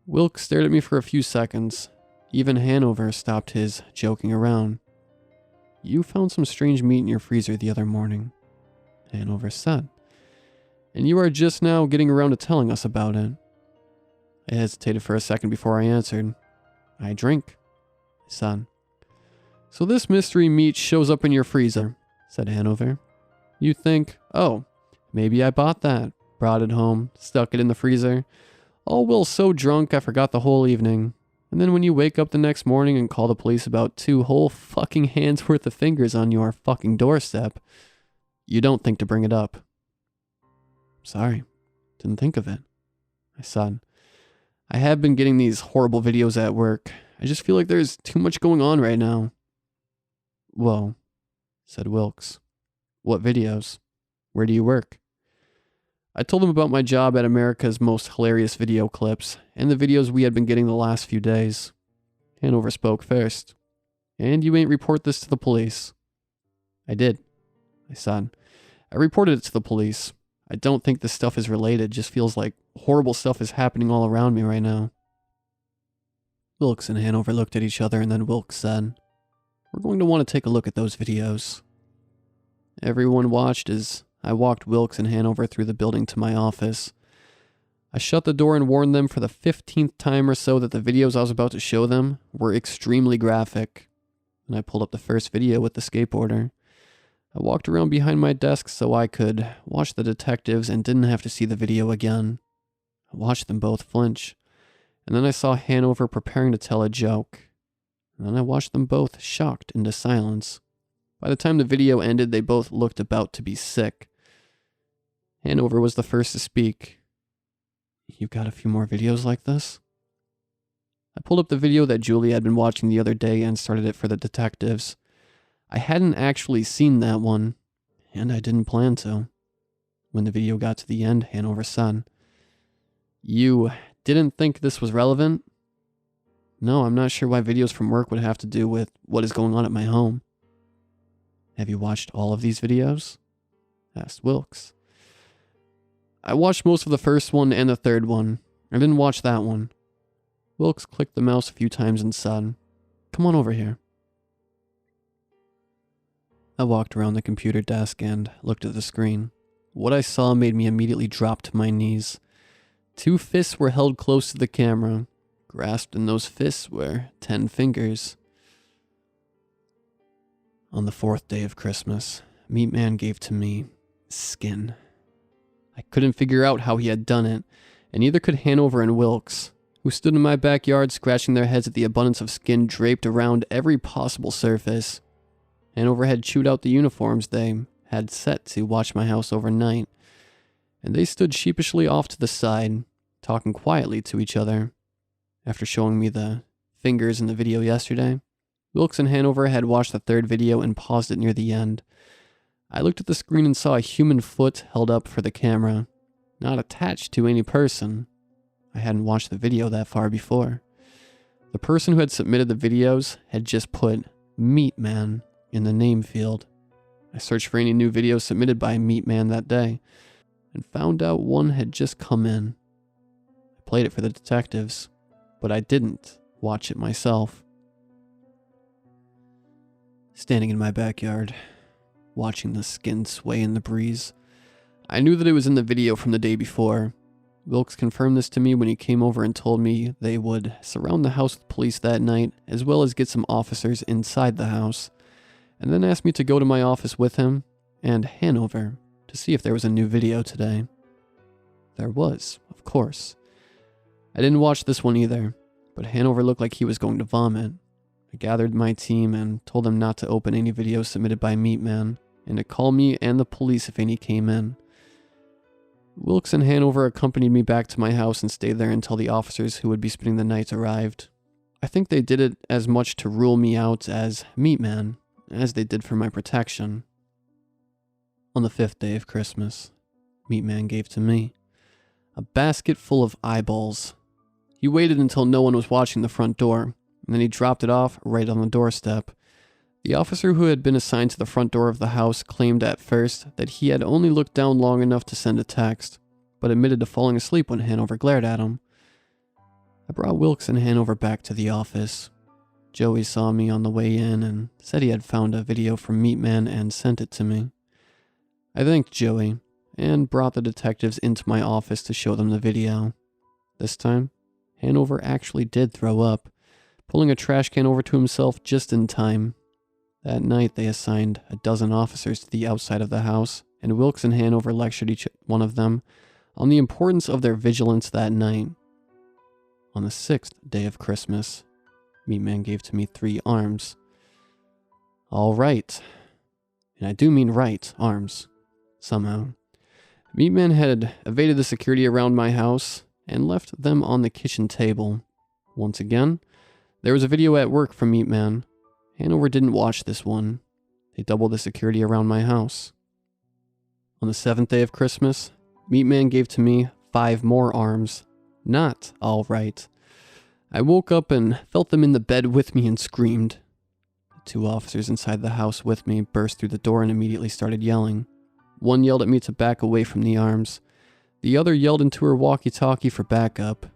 Wilkes stared at me for a few seconds. Even Hanover stopped his joking around. "You found some strange meat in your freezer the other morning," Hanover said. "And you are just now getting around to telling us about it." I hesitated for a second before I answered. "I drink," I said. "So this mystery meat shows up in your freezer," said Hanover. "You think, oh, maybe I bought that, brought it home, stuck it in the freezer. Oh, well, so drunk I forgot the whole evening. And then when you wake up the next morning and call the police about 2 whole fucking hands worth of fingers on your fucking doorstep, you don't think to bring it up." "Sorry, didn't think of it," I said. "I have been getting these horrible videos at work. I just feel like there's too much going on right now." "Whoa," said Wilkes. "What videos? Where do you work?" I told him about my job at America's Most Hilarious Video Clips, and the videos we had been getting the last few days. Hanover spoke first. "And you ain't report this to the police?" "I did," I said. "I reported it to the police. I don't think this stuff is related, just feels like horrible stuff is happening all around me right now." Wilkes and Hanover looked at each other, and then Wilkes said, "We're going to want to take a look at those videos." Everyone watched as I walked Wilkes and Hanover through the building to my office. I shut the door and warned them for the 15th time or so that the videos I was about to show them were extremely graphic. And I pulled up the first video with the skateboarder. I walked around behind my desk so I could watch the detectives and didn't have to see the video again. I watched them both flinch. And then I saw Hanover preparing to tell a joke. And then I watched them both shocked into silence. By the time the video ended, they both looked about to be sick. Hanover was the first to speak. You've got a few more videos like this? I pulled up the video that Julie had been watching the other day and started it for the detectives. I hadn't actually seen that one, and I didn't plan to. When the video got to the end, Hanover said, "You didn't think this was relevant?" "No, I'm not sure why videos from work would have to do with what is going on at my home." "Have you watched all of these videos?" asked Wilkes. "I watched most of the first one and the third one. I didn't watch that one." Wilkes clicked the mouse a few times and said, "Come on over here." I walked around the computer desk and looked at the screen. What I saw made me immediately drop to my knees. 2 fists were held close to the camera. Grasped in those fists were 10 fingers. On the 4th day of Christmas, Meatman gave to me skin. I couldn't figure out how he had done it, and neither could Hanover and Wilkes, who stood in my backyard scratching their heads at the abundance of skin draped around every possible surface. Hanover had chewed out the uniforms they had set to watch my house overnight, and they stood sheepishly off to the side, talking quietly to each other. After showing me the fingers in the video yesterday, Wilkes and Hanover had watched the 3rd video and paused it near the end. I looked at the screen and saw a human foot held up for the camera, not attached to any person. I hadn't watched the video that far before. The person who had submitted the videos had just put Meatman in the name field. I searched for any new videos submitted by Meatman that day, and found out one had just come in. I played it for the detectives, but I didn't watch it myself. Standing in my backyard, watching the skin sway in the breeze, I knew that it was in the video from the day before. Wilkes confirmed this to me when he came over and told me they would surround the house with police that night, as well as get some officers inside the house, and then asked me to go to my office with him and Hanover to see if there was a new video today. There was, of course. I didn't watch this one either, but Hanover looked like he was going to vomit. I gathered my team and told them not to open any videos submitted by Meatman, and to call me and the police if any came in. Wilkes and Hanover accompanied me back to my house and stayed there until the officers who would be spending the night arrived. I think they did it as much to rule me out as Meatman, as they did for my protection. On the 5th day of Christmas, Meatman gave to me a basket full of eyeballs. He waited until no one was watching the front door, and then he dropped it off right on the doorstep. The officer who had been assigned to the front door of the house claimed at first that he had only looked down long enough to send a text, but admitted to falling asleep when Hanover glared at him. I brought Wilkes and Hanover back to the office. Joey saw me on the way in and said he had found a video from Meatman and sent it to me. I thanked Joey and brought the detectives into my office to show them the video. This time, Hanover actually did throw up, pulling a trash can over to himself just in time. That night, they assigned a dozen officers to the outside of the house, and Wilkes and Hanover lectured each one of them on the importance of their vigilance that night. On the 6th day of Christmas, Meatman gave to me 3 arms. All right. And I do mean right arms. Somehow. Meatman had evaded the security around my house and left them on the kitchen table. Once again, there was a video at work from Meatman. Hanover didn't watch this one. They doubled the security around my house. On the 7th day of Christmas, Meatman gave to me 5 more arms. Not all right. I woke up and felt them in the bed with me and screamed. The 2 officers inside the house with me burst through the door and immediately started yelling. One yelled at me to back away from the arms. The other yelled into her walkie-talkie for backup.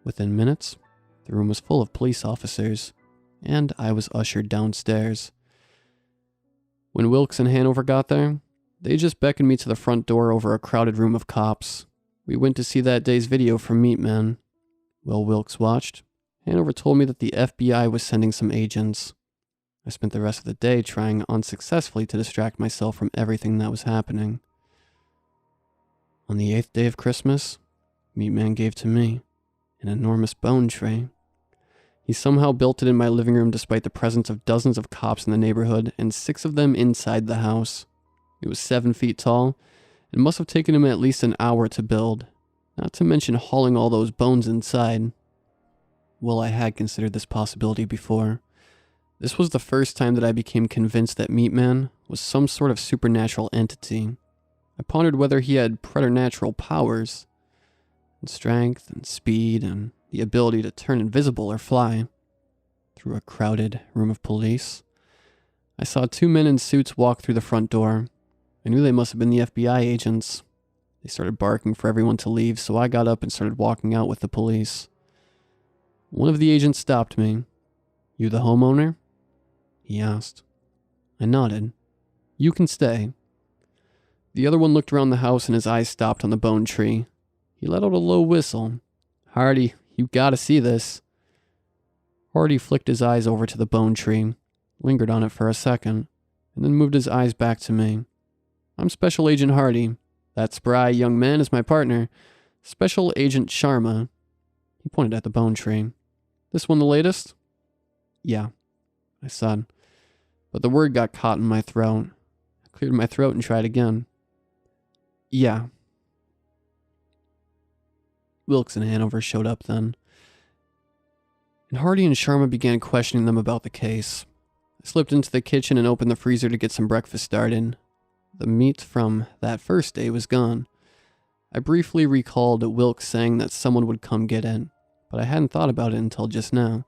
Within minutes, the room was full of police officers, and I was ushered downstairs. When Wilkes and Hanover got there, they just beckoned me to the front door over a crowded room of cops. We went to see that day's video from Meatman. While Wilkes watched, Hanover told me that the FBI was sending some agents. I spent the rest of the day trying unsuccessfully to distract myself from everything that was happening. On the 8th day of Christmas, Meatman gave to me an enormous bone tray. He somehow built it in my living room despite the presence of dozens of cops in the neighborhood and 6 of them inside the house. It was 7 feet tall and must have taken him at least an hour to build. not to mention hauling all those bones inside. Well, I had considered this possibility before. This was the first time that I became convinced that Meatman was some sort of supernatural entity. I pondered whether he had preternatural powers, and strength and speed and the ability to turn invisible or fly. Through a crowded room of police, I saw two men in suits walk through the front door. I knew they must have been the FBI agents. They started barking for everyone to leave, so I got up and started walking out with the police. One of the agents stopped me. "You the homeowner?" he asked. I nodded. "You can stay." The other one looked around the house and his eyes stopped on the bone tree. He let out a low whistle. "Hardy, you gotta see this." Hardy flicked his eyes over to the bone tree, lingered on it for a second, and then moved his eyes back to me. "I'm Special Agent Hardy. That spry young man is my partner, Special Agent Sharma." He pointed at the bone tree. "This one the latest?" "Yeah," I said, but the word got caught in my throat. I cleared my throat and tried again. "Yeah." Wilkes and Hanover showed up then, and Hardy and Sharma began questioning them about the case. I slipped into the kitchen and opened the freezer to get some breakfast started. The meat from that first day was gone. I briefly recalled Wilkes saying that someone would come get it, but I hadn't thought about it until just now.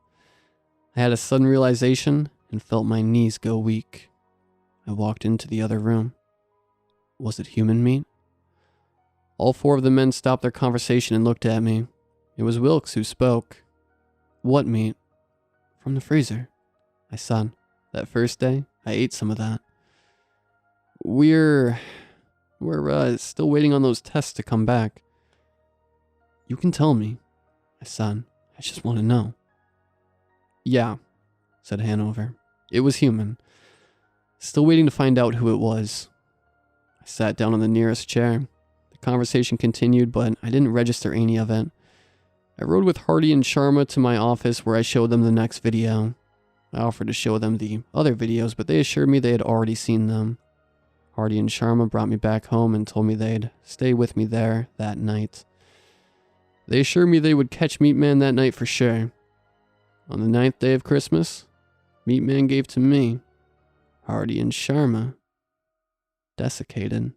I had a sudden realization and felt my knees go weak. I walked into the other room. Was it human meat? All four of the men stopped their conversation and looked at me. It was Wilkes who spoke. "What meat?" "From the freezer," I said. "That first day, I ate some of that." We're still waiting on those tests to come back." "You can tell me," I said. "I just want to know." "Yeah," said Hanover. "It was human. Still waiting to find out who it was." I sat down on the nearest chair. The conversation continued, but I didn't register any of it. I rode with Hardy and Sharma to my office where I showed them the next video. I offered to show them the other videos, but they assured me they had already seen them. Hardy and Sharma brought me back home and told me they'd stay with me there that night. They assured me they would catch Meatman that night for sure. On the 9th day of Christmas, Meatman gave to me. Hardy and Sharma desiccated.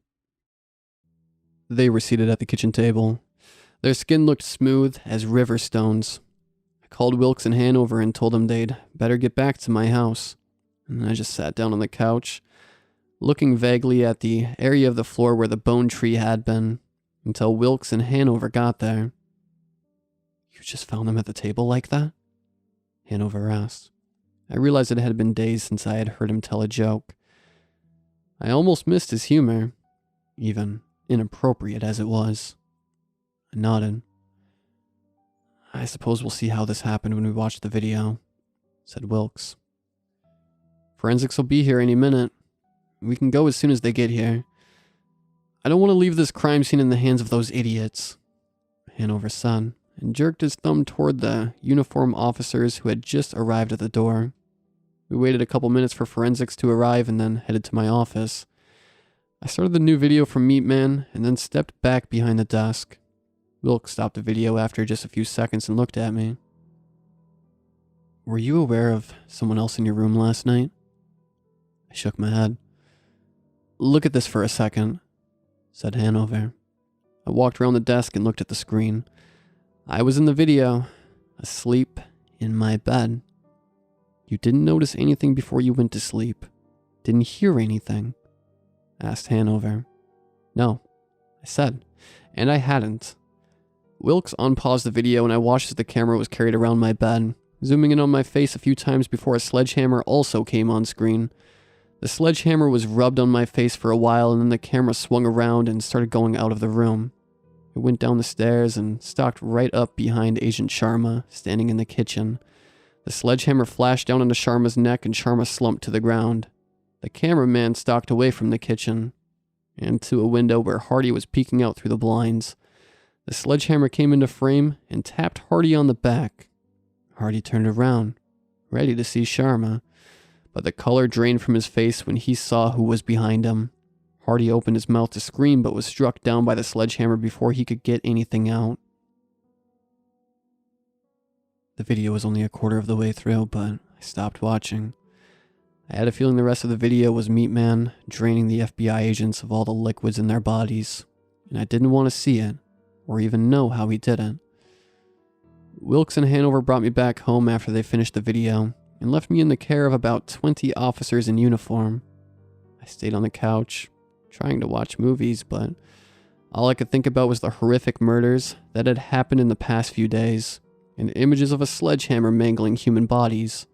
They were seated at the kitchen table. Their skin looked smooth as river stones. I called Wilkes and Hanover and told them they'd better get back to my house. And then I just sat down on the couch, looking vaguely at the area of the floor where the bone tree had been, until Wilkes and Hanover got there. "You just found them at the table like that?" Hanover asked. I realized it had been days since I had heard him tell a joke. I almost missed his humor, even inappropriate as it was. I nodded. "I suppose we'll see how this happened when we watch the video," said Wilkes. "Forensics will be here any minute. We can go as soon as they get here. I don't want to leave this crime scene in the hands of those idiots," Hanover said, and jerked his thumb toward the uniformed officers who had just arrived at the door. We waited a couple minutes for forensics to arrive and then headed to my office. I started the new video from Meatman and then stepped back behind the desk. Wilkes stopped the video after just a few seconds and looked at me. "Were you aware of someone else in your room last night?" I shook my head. "Look at this for a second," said Hanover. I walked around the desk and looked at the screen. I was in the video, asleep in my bed. "You didn't notice anything before you went to sleep? Didn't hear anything?" asked Hanover. "No," I said, and I hadn't. Wilkes unpaused the video and I watched as the camera was carried around my bed, zooming in on my face a few times before a sledgehammer also came on screen. The sledgehammer was rubbed on my face for a while and then the camera swung around and started going out of the room. It went down the stairs and stalked right up behind Agent Sharma, standing in the kitchen. The sledgehammer flashed down onto Sharma's neck and Sharma slumped to the ground. The cameraman stalked away from the kitchen and to a window where Hardy was peeking out through the blinds. The sledgehammer came into frame and tapped Hardy on the back. Hardy turned around, ready to see Sharma, but the color drained from his face when he saw who was behind him. Hardy opened his mouth to scream but was struck down by the sledgehammer before he could get anything out. The video was only a quarter of the way through, but I stopped watching. I had a feeling the rest of the video was Meatman draining the FBI agents of all the liquids in their bodies, and I didn't want to see it, or even know how he did it. Wilkes and Hanover brought me back home after they finished the video, and left me in the care of about 20 officers in uniform. I stayed on the couch, trying to watch movies, but all I could think about was the horrific murders that had happened in the past few days, and images of a sledgehammer mangling human bodies.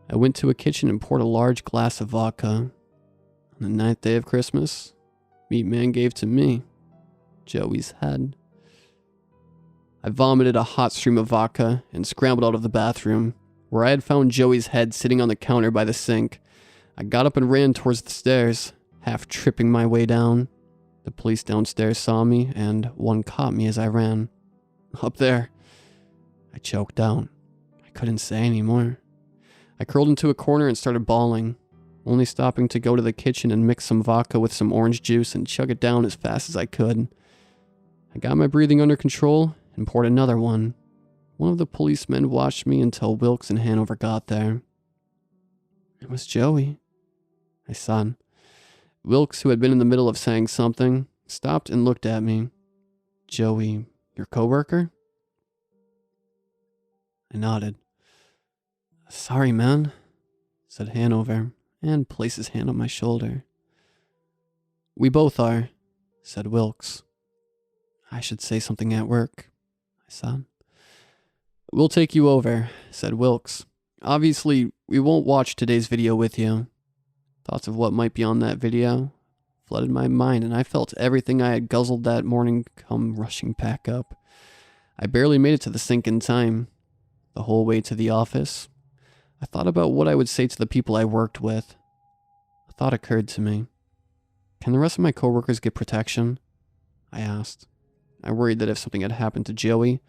I went to a kitchen and poured a large glass of vodka. On the 9th day of Christmas, Meatman gave to me Joey's head. I vomited a hot stream of vodka and scrambled out of the bathroom, where I had found Joey's head sitting on the counter by the sink. I got up and ran towards the stairs, half tripping my way down. The police downstairs saw me, and one caught me as I ran. Up there, I choked out. I couldn't say any more. I curled into a corner and started bawling, only stopping to go to the kitchen and mix some vodka with some orange juice and chug it down as fast as I could. I got my breathing under control and poured another one. One of the policemen watched me until Wilkes and Hanover got there. It was Joey, I said. Wilkes, who had been in the middle of saying something, stopped and looked at me. Joey, your coworker? I nodded. Sorry, man, said Hanover, and placed his hand on my shoulder. We both are, said Wilkes. I should say something at work, I said. We'll take you over, said Wilkes. Obviously, we won't watch today's video with you. Thoughts of what might be on that video flooded my mind, and I felt everything I had guzzled that morning come rushing back up. I barely made it to the sink in time. The whole way to the office, I thought about what I would say to the people I worked with. A thought occurred to me. Can the rest of my coworkers get protection? I asked. I worried that if something had happened to Joey,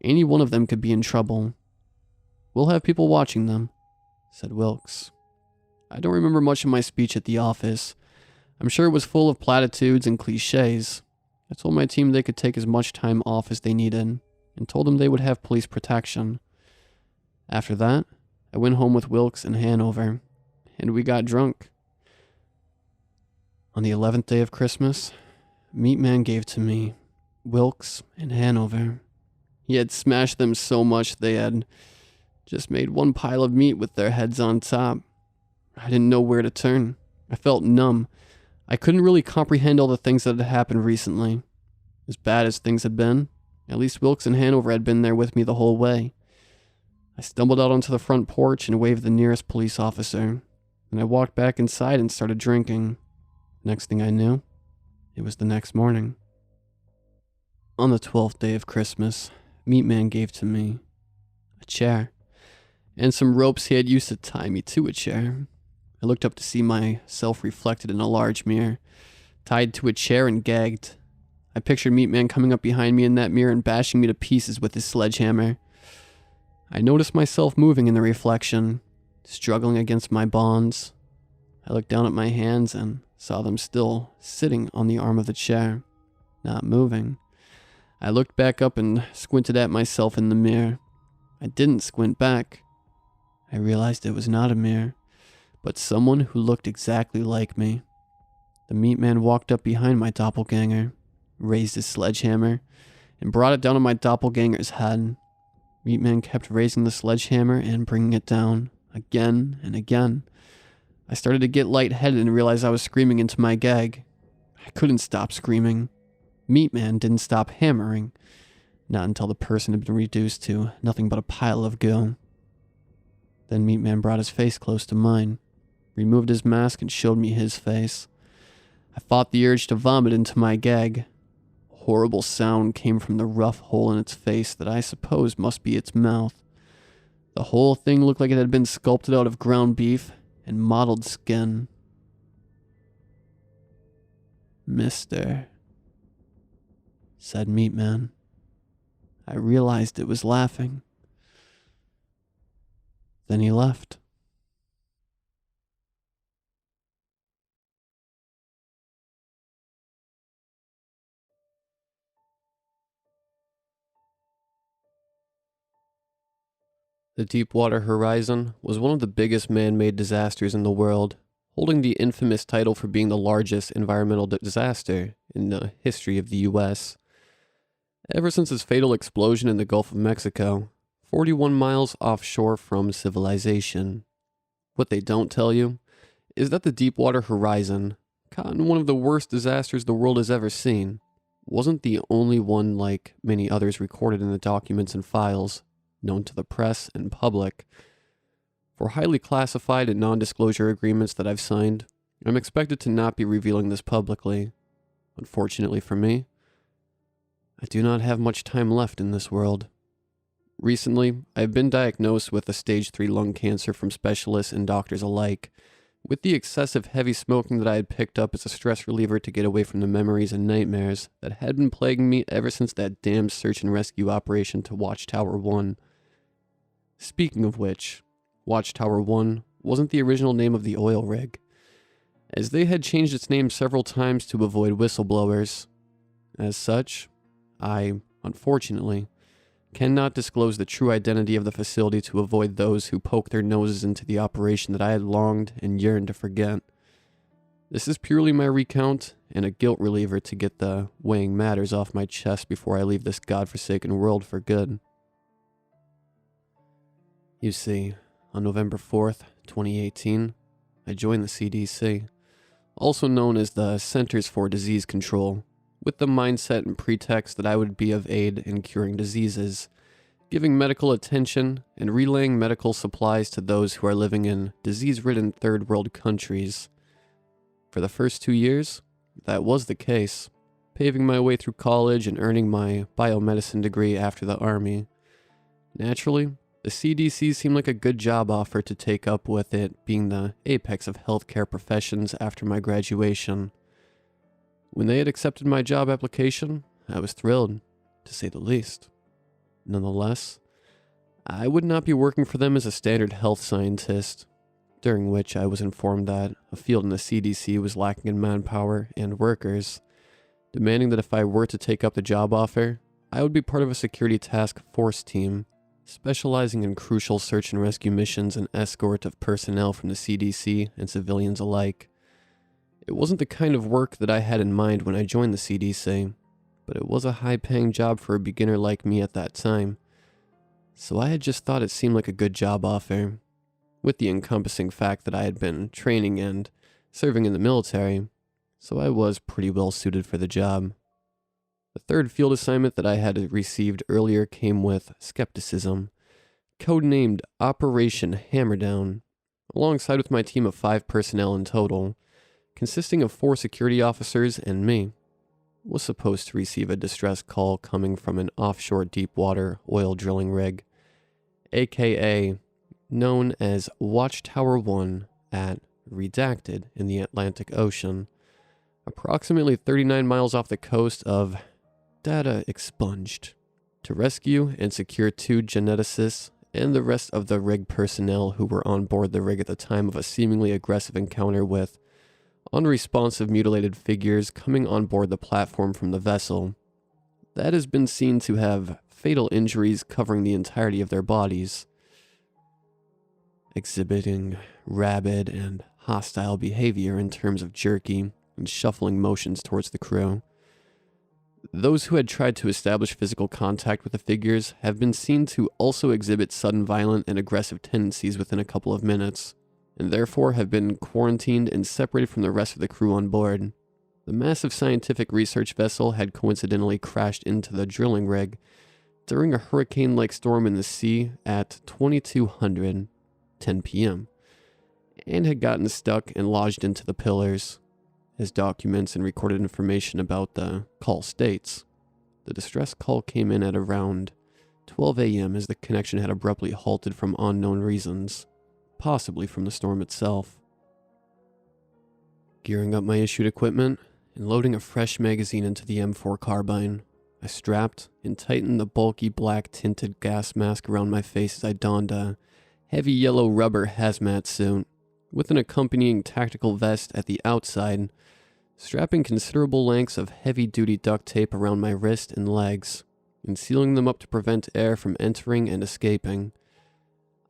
any one of them could be in trouble. We'll have people watching them, said Wilkes. I don't remember much of my speech at the office. I'm sure it was full of platitudes and cliches. I told my team they could take as much time off as they needed, and told them they would have police protection. After that, I went home with Wilkes and Hanover, and we got drunk. On the 11th day of Christmas, Meatman gave to me Wilkes and Hanover. He had smashed them so much they had just made one pile of meat with their heads on top. I didn't know where to turn. I felt numb. I couldn't really comprehend all the things that had happened recently. As bad as things had been, at least Wilkes and Hanover had been there with me the whole way. I stumbled out onto the front porch and waved the nearest police officer. Then I walked back inside and started drinking. Next thing I knew, it was the next morning. On the 12th day of Christmas, Meatman gave to me a chair and some ropes he had used to tie me to a chair. I looked up to see myself reflected in a large mirror, tied to a chair and gagged. I pictured Meatman coming up behind me in that mirror and bashing me to pieces with his sledgehammer. I noticed myself moving in the reflection, struggling against my bonds. I looked down at my hands and saw them still sitting on the arm of the chair, not moving. I looked back up and squinted at myself in the mirror. I didn't squint back. I realized it was not a mirror, but someone who looked exactly like me. The Meatman walked up behind my doppelganger, raised his sledgehammer, and brought it down on my doppelganger's head. Meatman kept raising the sledgehammer and bringing it down, again and again. I started to get lightheaded and realized I was screaming into my gag. I couldn't stop screaming. Meatman didn't stop hammering, not until the person had been reduced to nothing but a pile of goo. Then Meatman brought his face close to mine, removed his mask and showed me his face. I fought the urge to vomit into my gag. A horrible sound came from the rough hole in its face that I suppose must be its mouth. The whole thing looked like it had been sculpted out of ground beef and mottled skin. Mister, said Meatman. I realized it was laughing. Then he left. The Deepwater Horizon was one of the biggest man-made disasters in the world, holding the infamous title for being the largest environmental disaster in the history of the U.S. Ever since its fatal explosion in the Gulf of Mexico, 41 miles offshore from civilization. What they don't tell you is that the Deepwater Horizon, caught in one of the worst disasters the world has ever seen, wasn't the only one like many others recorded in the documents and files known to the press and public. For highly classified and non-disclosure agreements that I've signed, I'm expected to not be revealing this publicly. Unfortunately for me, I do not have much time left in this world. Recently, I've been diagnosed with a stage 3 lung cancer from specialists and doctors alike. With the excessive heavy smoking that I had picked up as a stress reliever to get away from the memories and nightmares that had been plaguing me ever since that damn search and rescue operation to Watchtower 1. Speaking of which, Watchtower 1 wasn't the original name of the oil rig, as they had changed its name several times to avoid whistleblowers. As such, I, unfortunately, cannot disclose the true identity of the facility to avoid those who poke their noses into the operation that I had longed and yearned to forget. This is purely my recount and a guilt reliever to get the weighing matters off my chest before I leave this godforsaken world for good. You see, on November 4th, 2018, I joined the CDC, also known as the Centers for Disease Control, with the mindset and pretext that I would be of aid in curing diseases, giving medical attention, and relaying medical supplies to those who are living in disease-ridden third world countries. For the first 2 years, that was the case, paving my way through college and earning my biomedicine degree after the Army. Naturally, the CDC seemed like a good job offer to take up, with it being the apex of healthcare professions after my graduation. When they had accepted my job application, I was thrilled, to say the least. Nonetheless, I would not be working for them as a standard health scientist, during which I was informed that a field in the CDC was lacking in manpower and workers, demanding that if I were to take up the job offer, I would be part of a security task force team, specializing in crucial search and rescue missions and escort of personnel from the CDC and civilians alike. It wasn't the kind of work that I had in mind when I joined the CDC, but it was a high-paying job for a beginner like me at that time, so I had just thought it seemed like a good job offer. With the encompassing fact that I had been training and serving in the military, so I was pretty well suited for the job. The third field assignment that I had received earlier came with skepticism, codenamed Operation Hammerdown, alongside with my team of 5 personnel in total, consisting of 4 security officers and me. Was supposed to receive a distress call coming from an offshore deep-water oil drilling rig, aka known as Watchtower 1 at Redacted in the Atlantic Ocean, approximately 39 miles off the coast of Data Expunged, to rescue and secure 2 geneticists and the rest of the rig personnel who were on board the rig at the time of a seemingly aggressive encounter with unresponsive mutilated figures coming on board the platform from the vessel. That has been seen to have fatal injuries covering the entirety of their bodies, exhibiting rabid and hostile behavior in terms of jerky and shuffling motions towards the crew. Those who had tried to establish physical contact with the figures have been seen to also exhibit sudden violent and aggressive tendencies within a couple of minutes, and therefore have been quarantined and separated from the rest of the crew on board. The massive scientific research vessel had coincidentally crashed into the drilling rig during a hurricane-like storm in the sea at 2200, 10 p.m., and had gotten stuck and lodged into the pillars. As documents and recorded information about the call states, the distress call came in at around 12 a.m. as the connection had abruptly halted from unknown reasons, possibly from the storm itself. Gearing up my issued equipment and loading a fresh magazine into the M4 carbine, I strapped and tightened the bulky black-tinted gas mask around my face as I donned a heavy yellow rubber hazmat suit with an accompanying tactical vest at the outside, strapping considerable lengths of heavy-duty duct tape around my wrist and legs, and sealing them up to prevent air from entering and escaping.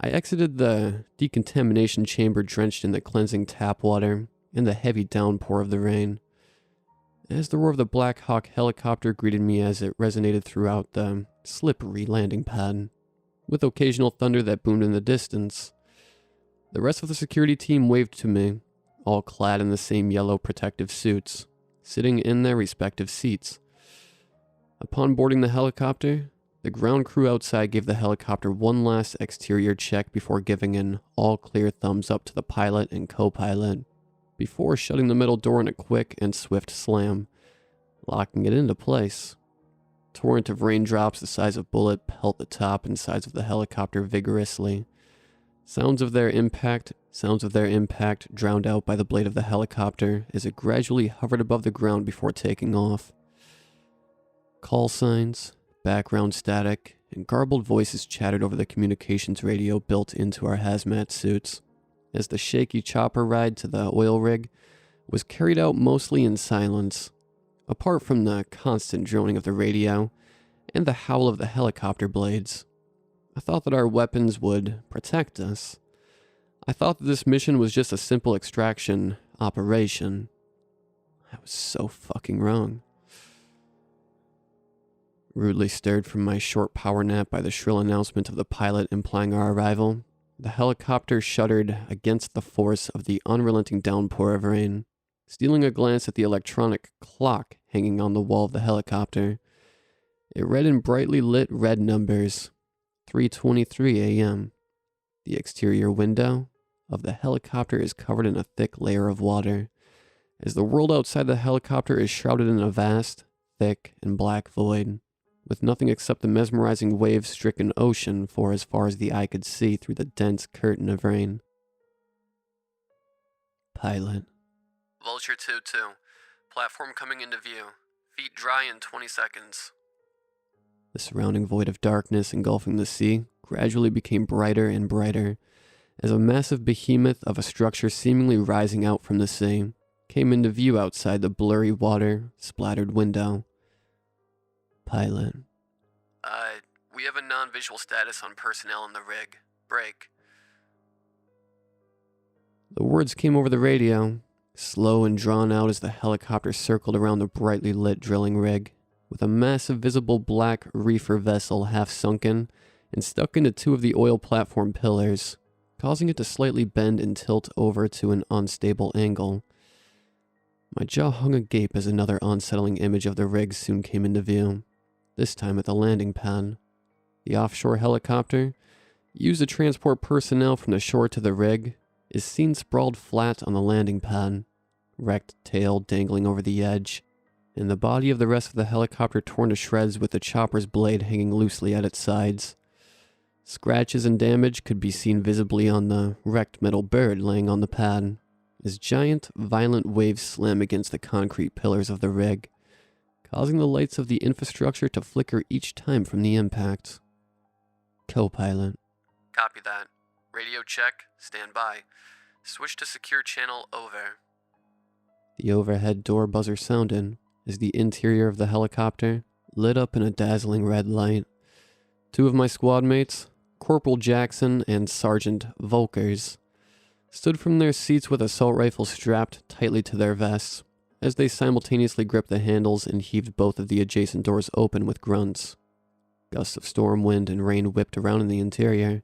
I exited the decontamination chamber drenched in the cleansing tap water and the heavy downpour of the rain. As the roar of the Black Hawk helicopter greeted me as it resonated throughout the slippery landing pad, with occasional thunder that boomed in the distance. The rest of the security team waved to me, all clad in the same yellow protective suits, sitting in their respective seats. Upon boarding the helicopter, the ground crew outside gave the helicopter one last exterior check before giving an all-clear thumbs up to the pilot and co-pilot, before shutting the middle door in a quick and swift slam, locking it into place. A torrent of raindrops the size of bullet pelt the top and sides of the helicopter vigorously. Sounds of their impact drowned out by the blade of the helicopter as it gradually hovered above the ground before taking off. Call signs, background static, and garbled voices chattered over the communications radio built into our hazmat suits, as the shaky chopper ride to the oil rig was carried out mostly in silence, apart from the constant droning of the radio and the howl of the helicopter blades. I thought that our weapons would protect us. I thought that this mission was just a simple extraction operation. I was so fucking wrong. Rudely stirred from my short power nap by the shrill announcement of the pilot implying our arrival, the helicopter shuddered against the force of the unrelenting downpour of rain, stealing a glance at the electronic clock hanging on the wall of the helicopter. It read in brightly lit red numbers, 3:23 a.m. The exterior window of the helicopter is covered in a thick layer of water, as the world outside the helicopter is shrouded in a vast, thick, and black void, with nothing except the mesmerizing wave-stricken ocean for as far as the eye could see through the dense curtain of rain. Pilot. Vulture 2-2. Platform coming into view. Feet dry in 20 seconds. The surrounding void of darkness engulfing the sea gradually became brighter and brighter, as a massive behemoth of a structure seemingly rising out from the sea came into view outside the blurry water, splattered window. Pilot. We have a non-visual status on personnel in the rig. Break. The words came over the radio, slow and drawn out as the helicopter circled around the brightly lit drilling rig, with a massive visible black reefer vessel half sunken and stuck into two of the oil platform pillars, causing it to slightly bend and tilt over to an unstable angle. My jaw hung agape as another unsettling image of the rig soon came into view, this time at the landing pad. The offshore helicopter, used to transport personnel from the shore to the rig, is seen sprawled flat on the landing pad, wrecked tail dangling over the edge, and the body of the rest of the helicopter torn to shreds with the chopper's blade hanging loosely at its sides. Scratches and damage could be seen visibly on the wrecked metal bird laying on the pad, as giant, violent waves slam against the concrete pillars of the rig, causing the lights of the infrastructure to flicker each time from the impact. Co-pilot. Copy that. Radio check. Stand by. Switch to secure channel over. The overhead door buzzer sounded as the interior of the helicopter lit up in a dazzling red light. Two of my squad mates, Corporal Jackson and Sergeant Volkers, stood from their seats with assault rifles strapped tightly to their vests, as they simultaneously gripped the handles and heaved both of the adjacent doors open with grunts. Gusts of storm wind and rain whipped around in the interior,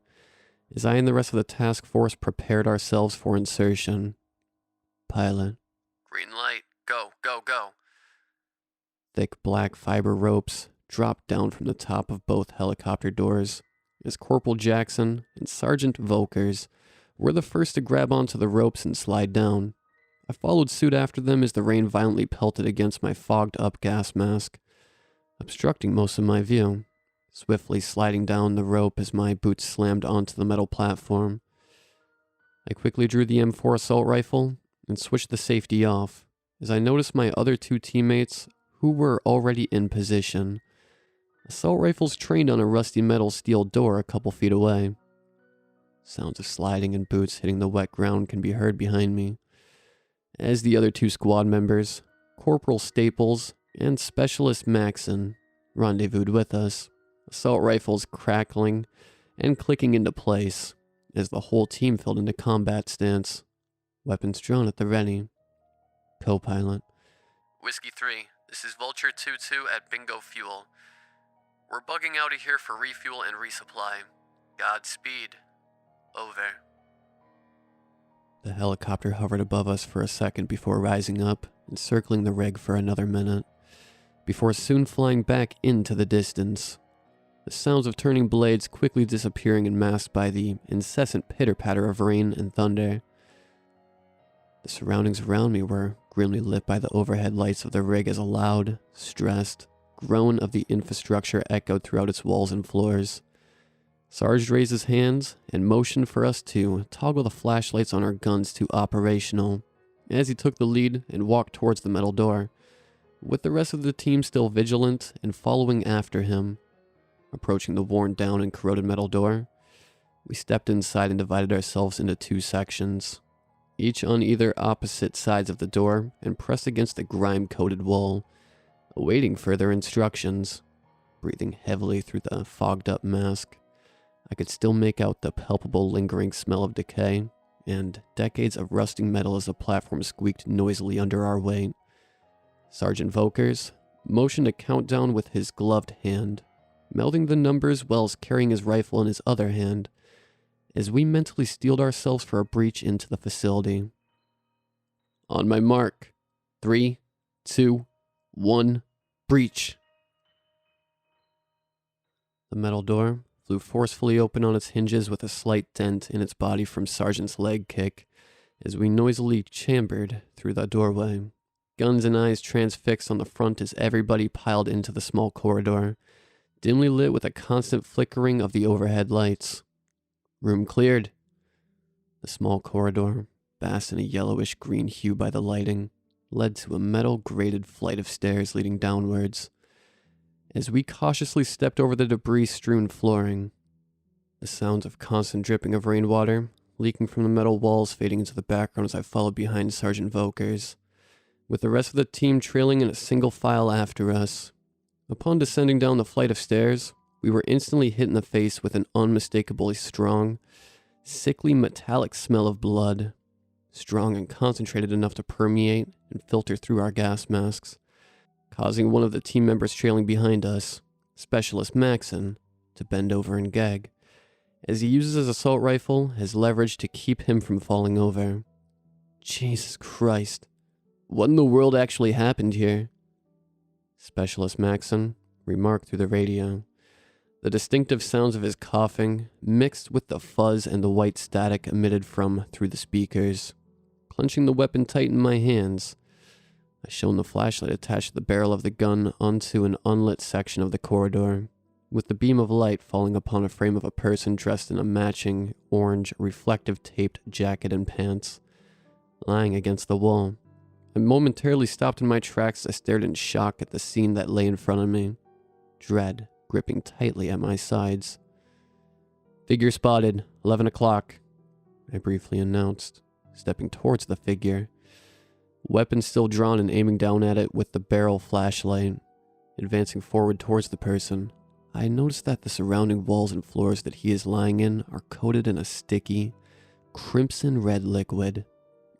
as I and the rest of the task force prepared ourselves for insertion. Pilot. Green light. Go, go, go. Thick black fiber ropes dropped down from the top of both helicopter doors, as Corporal Jackson and Sergeant Volkers were the first to grab onto the ropes and slide down. I followed suit after them as the rain violently pelted against my fogged-up gas mask, obstructing most of my view, swiftly sliding down the rope as my boots slammed onto the metal platform. I quickly drew the M4 assault rifle and switched the safety off, as I noticed my other two teammates who were already in position, assault rifles trained on a rusty metal steel door a couple feet away. Sounds of sliding and boots hitting the wet ground can be heard behind me, as the other two squad members, Corporal Staples and Specialist Maxon, rendezvoused with us, assault rifles crackling and clicking into place as the whole team fell into combat stance, weapons drawn at the ready. Co-pilot. Whiskey 3, this is Vulture 2-2 at Bingo Fuel. We're bugging out of here for refuel and resupply. Godspeed. Over. The helicopter hovered above us for a second before rising up and circling the rig for another minute, before soon flying back into the distance. The sounds of turning blades quickly disappearing and masked by the incessant pitter-patter of rain and thunder. The surroundings around me were grimly lit by the overhead lights of the rig as a loud, stressed groan of the infrastructure echoed throughout its walls and floors. Sarge raised his hands and motioned for us to toggle the flashlights on our guns to operational as he took the lead and walked towards the metal door, with the rest of the team still vigilant and following after him. Approaching the worn down and corroded metal door, we stepped inside and divided ourselves into two sections, each on either opposite sides of the door and pressed against the grime-coated wall, awaiting further instructions. Breathing heavily through the fogged-up mask, I could still make out the palpable lingering smell of decay and decades of rusting metal as the platform squeaked noisily under our weight. Sergeant Volkers motioned a countdown with his gloved hand, melding the numbers whilst carrying his rifle in his other hand, as we mentally steeled ourselves for a breach into the facility. On my mark. 3, 2, 1, breach. The metal door flew forcefully open on its hinges with a slight dent in its body from Sergeant's leg kick as we noisily chambered through the doorway, guns and eyes transfixed on the front as everybody piled into the small corridor, dimly lit with a constant flickering of the overhead lights. Room cleared. The small corridor, basked in a yellowish-green hue by the lighting, led to a metal-grated flight of stairs leading downwards. As we cautiously stepped over the debris-strewn flooring, the sounds of constant dripping of rainwater leaking from the metal walls fading into the background as I followed behind Sergeant Volkers, with the rest of the team trailing in a single file after us. Upon descending down the flight of stairs, we were instantly hit in the face with an unmistakably strong, sickly metallic smell of blood, strong and concentrated enough to permeate and filter through our gas masks, causing one of the team members trailing behind us, Specialist Maxon, to bend over and gag, as he uses his assault rifle as leverage to keep him from falling over. Jesus Christ. What in the world actually happened here? Specialist Maxon remarked through the radio. The distinctive sounds of his coughing mixed with the fuzz and the white static emitted from through the speakers. Clenching the weapon tight in my hands, I shone the flashlight attached to the barrel of the gun onto an unlit section of the corridor, with the beam of light falling upon a frame of a person dressed in a matching orange reflective taped jacket and pants, lying against the wall. I momentarily stopped in my tracks as I stared in shock at the scene that lay in front of me, dread gripping tightly at my sides. Figure spotted, 11 o'clock, I briefly announced, stepping towards the figure, weapon still drawn and aiming down at it with the barrel flashlight. Advancing forward towards the person, I noticed that the surrounding walls and floors that he is lying in are coated in a sticky, crimson red liquid,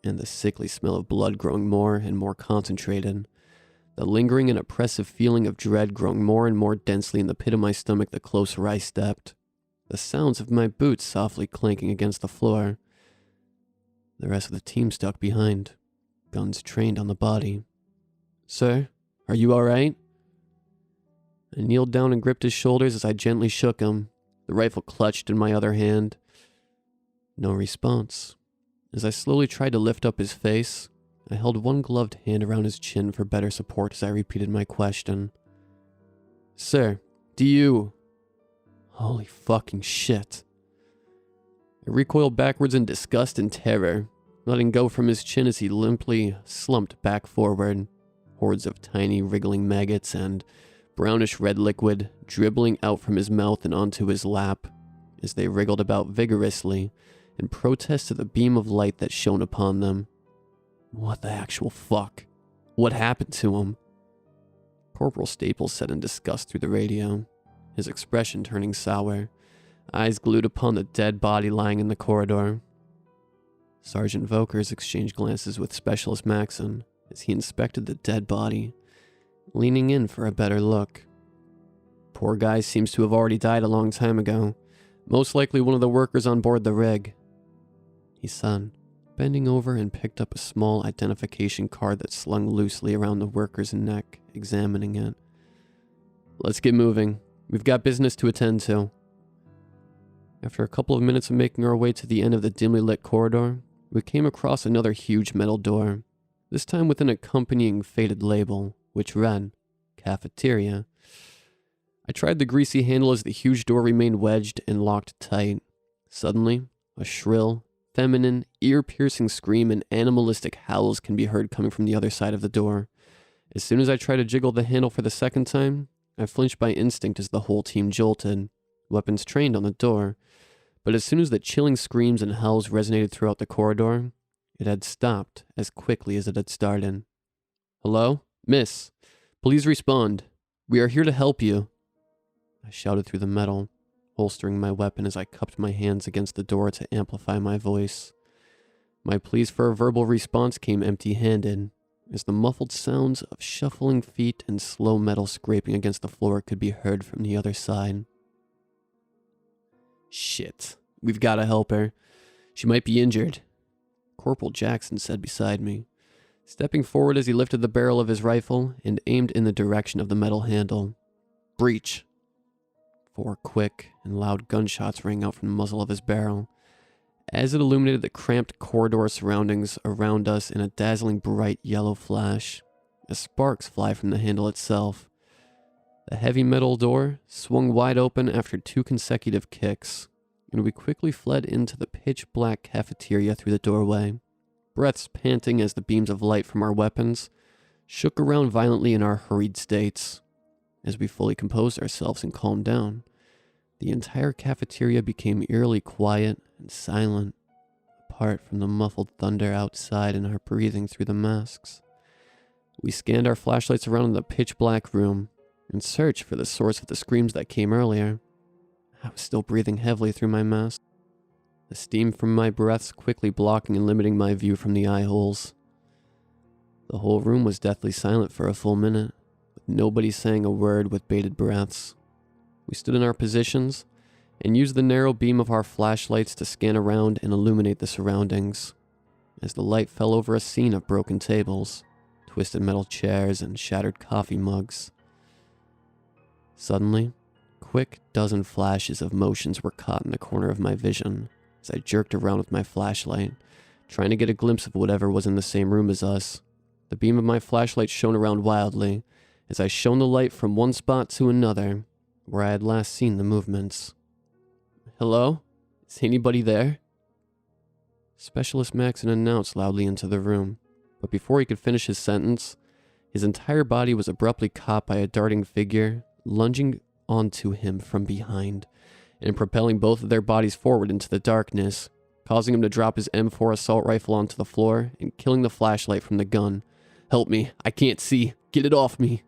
and the sickly smell of blood growing more and more concentrated, the lingering and oppressive feeling of dread growing more and more densely in the pit of my stomach the closer I stepped, the sounds of my boots softly clanking against the floor. The rest of the team stuck behind, guns trained on the body. Sir, are you all right? I kneeled down and gripped his shoulders as I gently shook him, the rifle clutched in my other hand. No response. As I slowly tried to lift up his face, I held one gloved hand around his chin for better support as I repeated my question. Sir, do you... Holy fucking shit. I recoiled backwards in disgust and terror, letting go from his chin as he limply slumped back forward, hordes of tiny wriggling maggots and brownish red liquid dribbling out from his mouth and onto his lap as they wriggled about vigorously in protest to the beam of light that shone upon them. What the actual fuck? What happened to him? Corporal Staples said in disgust through the radio, his expression turning sour, eyes glued upon the dead body lying in the corridor. Sergeant Vokers exchanged glances with Specialist Maxon as he inspected the dead body, leaning in for a better look. Poor guy seems to have already died a long time ago, most likely one of the workers on board the rig, he said, bending over and picked up a small identification card that slung loosely around the worker's neck, examining it. Let's get moving. We've got business to attend to. After a couple of minutes of making our way to the end of the dimly lit corridor, we came across another huge metal door, this time with an accompanying faded label, which read, Cafeteria. I tried the greasy handle as the huge door remained wedged and locked tight. Suddenly, a shrill, feminine, ear-piercing scream and animalistic howls can be heard coming from the other side of the door. As soon as I tried to jiggle the handle for the second time, I flinched by instinct as the whole team jolted, weapons trained on the door. But as soon as the chilling screams and howls resonated throughout the corridor, it had stopped as quickly as it had started. Hello? Miss, please respond. We are here to help you. I shouted through the metal, holstering my weapon as I cupped my hands against the door to amplify my voice. My pleas for a verbal response came empty-handed, as the muffled sounds of shuffling feet and slow metal scraping against the floor could be heard from the other side. Shit, we've got to help her. She might be injured, Corporal Jackson said beside me, stepping forward as he lifted the barrel of his rifle and aimed in the direction of the metal handle. Breach. 4 quick and loud gunshots rang out from the muzzle of his barrel, as it illuminated the cramped corridor surroundings around us in a dazzling bright yellow flash, as sparks fly from the handle itself. The heavy metal door swung wide open after 2 consecutive kicks, and we quickly fled into the pitch-black cafeteria through the doorway, breaths panting as the beams of light from our weapons shook around violently in our hurried states. As we fully composed ourselves and calmed down, the entire cafeteria became eerily quiet and silent, apart from the muffled thunder outside and our breathing through the masks. We scanned our flashlights around the pitch-black room in search for the source of the screams that came earlier. I was still breathing heavily through my mask, the steam from my breaths quickly blocking and limiting my view from the eye holes. The whole room was deathly silent for a full minute, with nobody saying a word with bated breaths. We stood in our positions and used the narrow beam of our flashlights to scan around and illuminate the surroundings, as the light fell over a scene of broken tables, twisted metal chairs, and shattered coffee mugs. Suddenly, quick dozen flashes of motions were caught in the corner of my vision as I jerked around with my flashlight, trying to get a glimpse of whatever was in the same room as us. The beam of my flashlight shone around wildly as I shone the light from one spot to another where I had last seen the movements. Hello? Is anybody there? Specialist Maxon announced loudly into the room, but before he could finish his sentence, his entire body was abruptly caught by a darting figure lunging onto him from behind and propelling both of their bodies forward into the darkness, causing him to drop his M4 assault rifle onto the floor and killing the flashlight from the gun. Help me, I can't see, get it off me.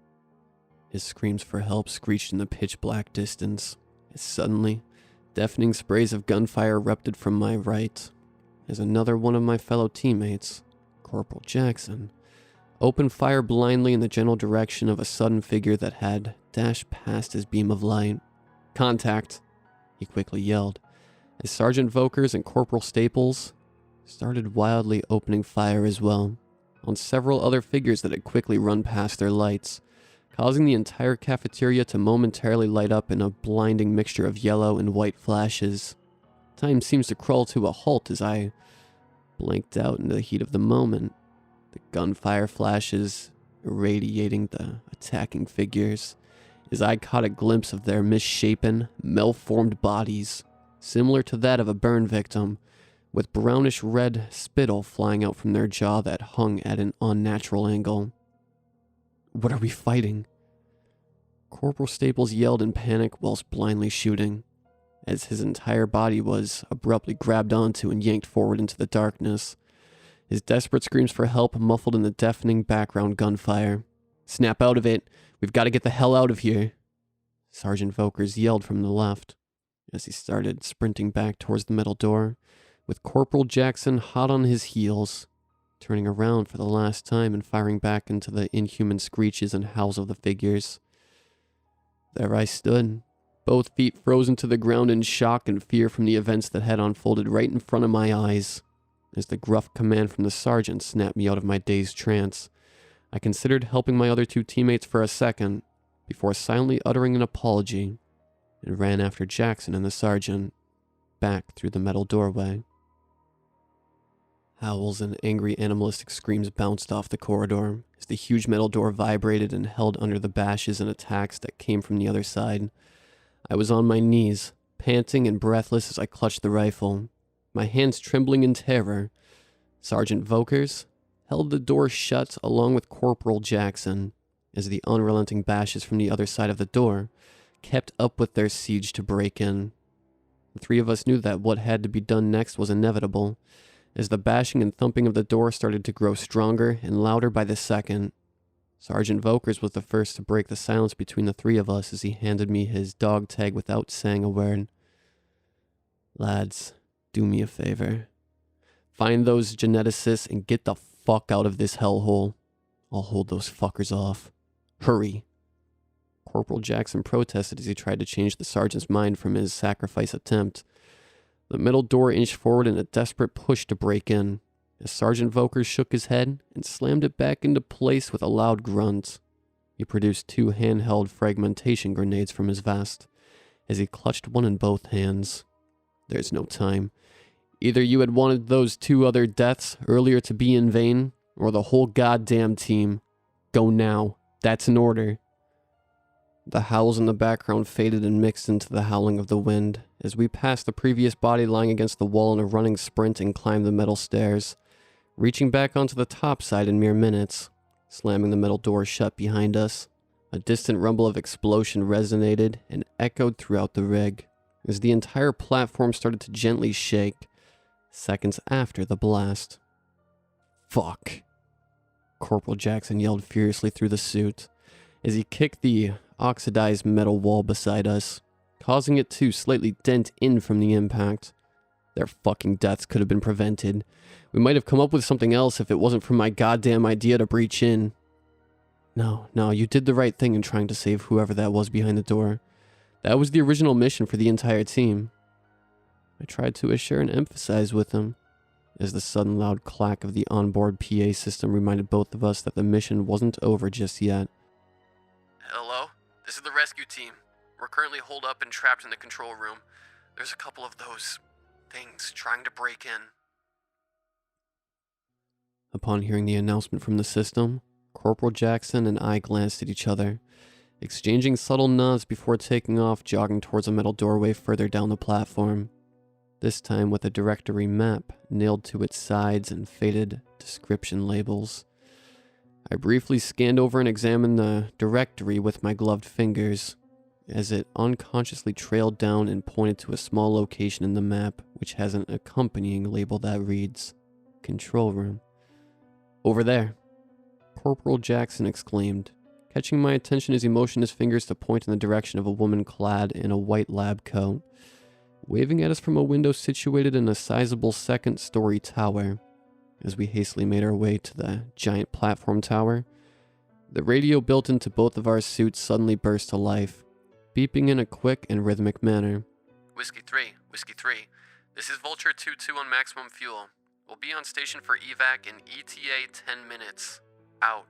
His screams for help screeched in the pitch-black distance, as suddenly, deafening sprays of gunfire erupted from my right, as another one of my fellow teammates, Corporal Jackson, opened fire blindly in the general direction of a sudden figure that had dashed past his beam of light. Contact, he quickly yelled, as Sergeant Vokers and Corporal Staples started wildly opening fire as well, on several other figures that had quickly run past their lights, causing the entire cafeteria to momentarily light up in a blinding mixture of yellow and white flashes. Time seems to crawl to a halt as I blanked out in the heat of the moment, the gunfire flashes irradiating the attacking figures, as I caught a glimpse of their misshapen, malformed bodies, similar to that of a burn victim, with brownish-red spittle flying out from their jaw that hung at an unnatural angle. What are we fighting? Corporal Staples yelled in panic whilst blindly shooting, as his entire body was abruptly grabbed onto and yanked forward into the darkness, his desperate screams for help muffled in the deafening background gunfire. Snap out of it! We've got to get the hell out of here! Sergeant Vokers yelled from the left, as he started sprinting back towards the metal door, with Corporal Jackson hot on his heels, turning around for the last time and firing back into the inhuman screeches and howls of the figures. There I stood, both feet frozen to the ground in shock and fear from the events that had unfolded right in front of my eyes. As the gruff command from the sergeant snapped me out of my dazed trance, I considered helping my other two teammates for a second, before silently uttering an apology, and ran after Jackson and the sergeant, back through the metal doorway. Howls and angry animalistic screams bounced off the corridor as the huge metal door vibrated and held under the bashes and attacks that came from the other side. I was on my knees, panting and breathless as I clutched the rifle, my hands trembling in terror. Sergeant Vokers held the door shut along with Corporal Jackson, as the unrelenting bashes from the other side of the door kept up with their siege to break in. The three of us knew that what had to be done next was inevitable, as the bashing and thumping of the door started to grow stronger and louder by the second. Sergeant Vokers was the first to break the silence between the three of us as he handed me his dog tag without saying a word. "Lads, do me a favor. Find those geneticists and get the fuck out of this hellhole. I'll hold those fuckers off. Hurry." Corporal Jackson protested as he tried to change the sergeant's mind from his sacrifice attempt. The metal door inched forward in a desperate push to break in, as Sergeant Vokers shook his head and slammed it back into place with a loud grunt. He produced 2 handheld fragmentation grenades from his vest, as he clutched one in both hands. "There's no time. Either you had wanted those 2 other deaths earlier to be in vain, or the whole goddamn team. Go now. That's an order." The howls in the background faded and mixed into the howling of the wind as we passed the previous body lying against the wall in a running sprint and climbed the metal stairs, reaching back onto the top side in mere minutes, slamming the metal door shut behind us. A distant rumble of explosion resonated and echoed throughout the rig as the entire platform started to gently shake, seconds after the blast. "Fuck," Corporal Jackson yelled furiously through the suit as he kicked the oxidized metal wall beside us, causing it to slightly dent in from the impact. Their fucking deaths could have been prevented. We might have come up with something else if it wasn't for my goddamn idea to breach in. No, you did the right thing in trying to save whoever that was behind the door. That was the original mission for the entire team. I tried to assure and emphasize with him, as the sudden loud clack of the onboard PA system reminded both of us that the mission wasn't over just yet. Hello? This is the rescue team. We're currently holed up and trapped in the control room. There's a couple of those things trying to break in. Upon hearing the announcement from the system, Corporal Jackson and I glanced at each other, exchanging subtle nods before taking off, jogging towards a metal doorway further down the platform, this time with a directory map nailed to its sides and faded description labels. I briefly scanned over and examined the directory with my gloved fingers, as it unconsciously trailed down and pointed to a small location in the map which has an accompanying label that reads, "Control Room." "Over there," Corporal Jackson exclaimed, catching my attention as he motioned his fingers to point in the direction of a woman clad in a white lab coat, waving at us from a window situated in a sizable second-story tower. As we hastily made our way to the giant platform tower, the radio built into both of our suits suddenly burst to life, beeping in a quick and rhythmic manner. Whiskey 3, this is Vulture 2-2 on maximum fuel. We'll be on station for evac in ETA 10 minutes. Out.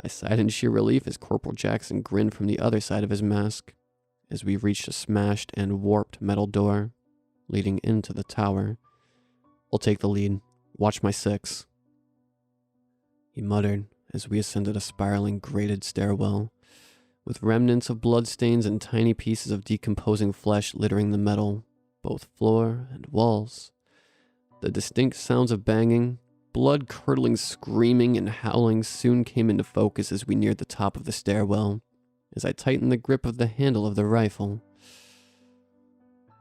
I sighed in sheer relief as Corporal Jackson grinned from the other side of his mask, as we reached a smashed and warped metal door leading into the tower. "I'll take the lead. Watch my 6. He muttered as we ascended a spiraling grated stairwell, with remnants of bloodstains and tiny pieces of decomposing flesh littering the metal, both floor and walls. The distinct sounds of banging, blood-curdling screaming and howling soon came into focus as we neared the top of the stairwell, as I tightened the grip of the handle of the rifle.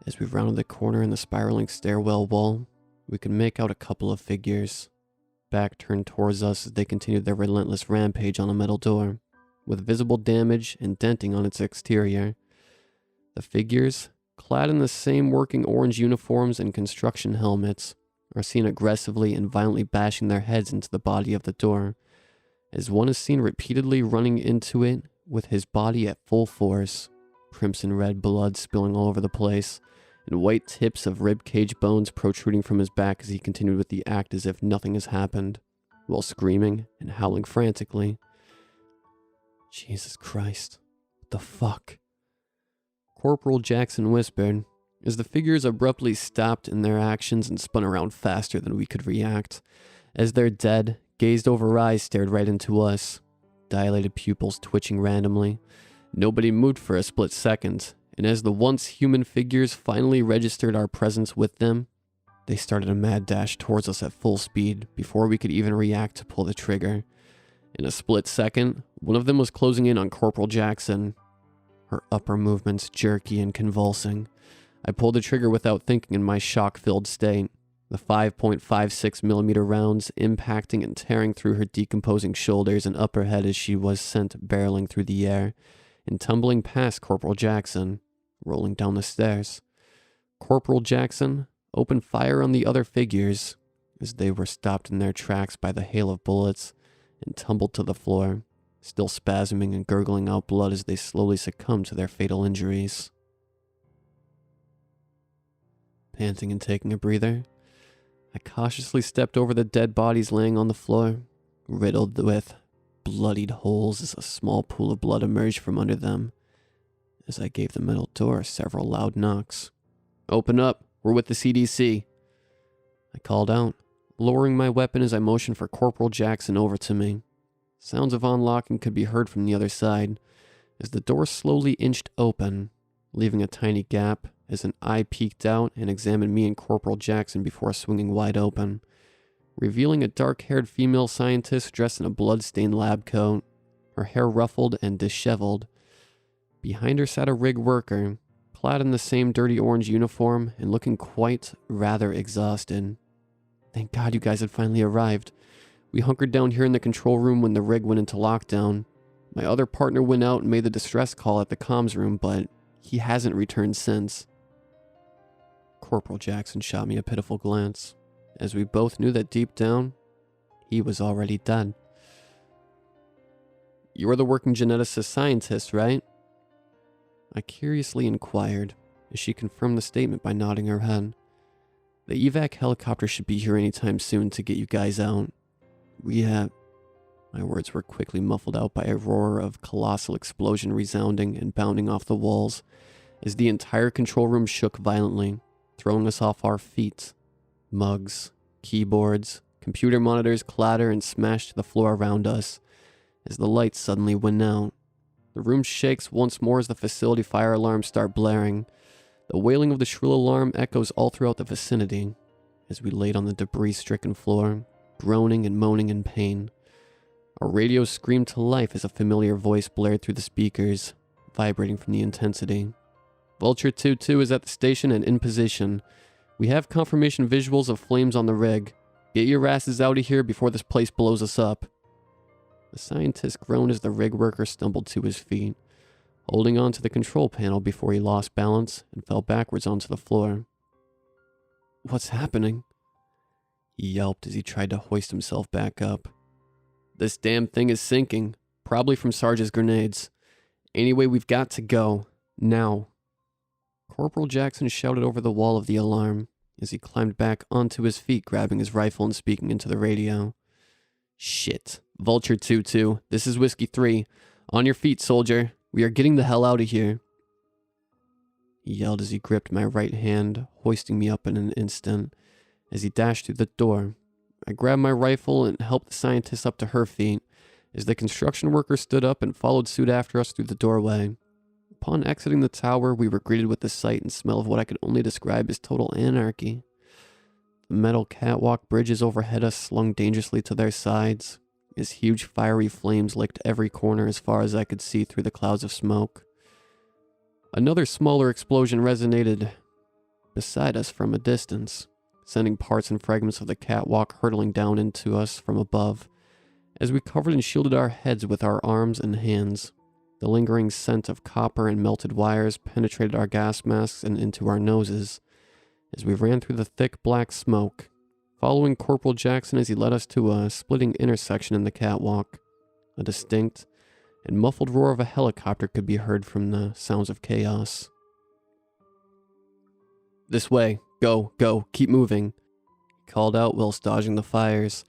As we rounded the corner in the spiraling stairwell wall, we could make out a couple of figures, back turned towards us as they continued their relentless rampage on a metal door, with visible damage and denting on its exterior. The figures clad in the same working orange uniforms and construction helmets, are seen aggressively and violently bashing their heads into the body of the door, as one is seen repeatedly running into it with his body at full force, crimson red blood spilling all over the place, and white tips of ribcage bones protruding from his back as he continued with the act as if nothing has happened, while screaming and howling frantically. Jesus Christ, what the fuck? Corporal Jackson whispered, as the figures abruptly stopped in their actions and spun around faster than we could react, as their dead, glazed-over eyes stared right into us, dilated pupils twitching randomly. Nobody moved for a split second, and as the once human figures finally registered our presence with them, they started a mad dash towards us at full speed before we could even react to pull the trigger. In a split second, one of them was closing in on Corporal Jackson, her upper movements jerky and convulsing. I pulled the trigger without thinking in my shock-filled state, the 5.56mm rounds impacting and tearing through her decomposing shoulders and upper head as she was sent barreling through the air and tumbling past Corporal Jackson, rolling down the stairs. Corporal Jackson opened fire on the other figures as they were stopped in their tracks by the hail of bullets and tumbled to the floor, still spasming and gurgling out blood as they slowly succumbed to their fatal injuries. Panting and taking a breather, I cautiously stepped over the dead bodies laying on the floor, riddled with bloodied holes as a small pool of blood emerged from under them, as I gave the metal door several loud knocks. "Open up, we're with the CDC," I called out, lowering my weapon as I motioned for Corporal Jackson over to me. Sounds of unlocking could be heard from the other side, as the door slowly inched open, leaving a tiny gap as an eye peeked out and examined me and Corporal Jackson before swinging wide open, revealing a dark-haired female scientist dressed in a blood-stained lab coat, her hair ruffled and disheveled. Behind her sat a rig worker, clad in the same dirty orange uniform and looking quite rather exhausted. Thank God you guys had finally arrived. We hunkered down here in the control room when the rig went into lockdown. My other partner went out and made the distress call at the comms room, but he hasn't returned since. Corporal Jackson shot me a pitiful glance, as we both knew that deep down, he was already dead. "You're the working geneticist scientist, right?" I curiously inquired, as she confirmed the statement by nodding her head. "The evac helicopter should be here anytime soon to get you guys out. We have..." My words were quickly muffled out by a roar of colossal explosion resounding and bounding off the walls, as the entire control room shook violently, throwing us off our feet. Mugs, keyboards, computer monitors clatter and smash to the floor around us, as the lights suddenly went out. The room shakes once more as the facility fire alarms start blaring. The wailing of the shrill alarm echoes all throughout the vicinity, as we laid on the debris-stricken floor, groaning and moaning in pain. Our radio screamed to life as a familiar voice blared through the speakers, vibrating from the intensity. "Vulture 2-2 is at the station and in position. We have confirmation visuals of flames on the rig. Get your asses out of here before this place blows us up." The scientist groaned as the rig worker stumbled to his feet, holding on to the control panel before he lost balance and fell backwards onto the floor. "What's happening?" he yelped as he tried to hoist himself back up. "This damn thing is sinking, probably from Sarge's grenades. Anyway, we've got to go. Now." Corporal Jackson shouted over the wall of the alarm as he climbed back onto his feet, grabbing his rifle and speaking into the radio. "Shit. Vulture 2-2, this is Whiskey 3. On your feet, soldier. We are getting the hell out of here," he yelled as he gripped my right hand, hoisting me up in an instant. As he dashed through the door, I grabbed my rifle and helped the scientist up to her feet, as the construction worker stood up and followed suit after us through the doorway. Upon exiting the tower, we were greeted with the sight and smell of what I could only describe as total anarchy. The metal catwalk bridges overhead us slung dangerously to their sides, as huge fiery flames licked every corner as far as I could see through the clouds of smoke. Another smaller explosion resonated beside us from a distance, sending parts and fragments of the catwalk hurtling down into us from above, as we covered and shielded our heads with our arms and hands. The lingering scent of copper and melted wires penetrated our gas masks and into our noses as we ran through the thick black smoke, following Corporal Jackson as he led us to a splitting intersection in the catwalk. A distinct and muffled roar of a helicopter could be heard from the sounds of chaos. "This way. Go, go, keep moving," he called out whilst dodging the fires,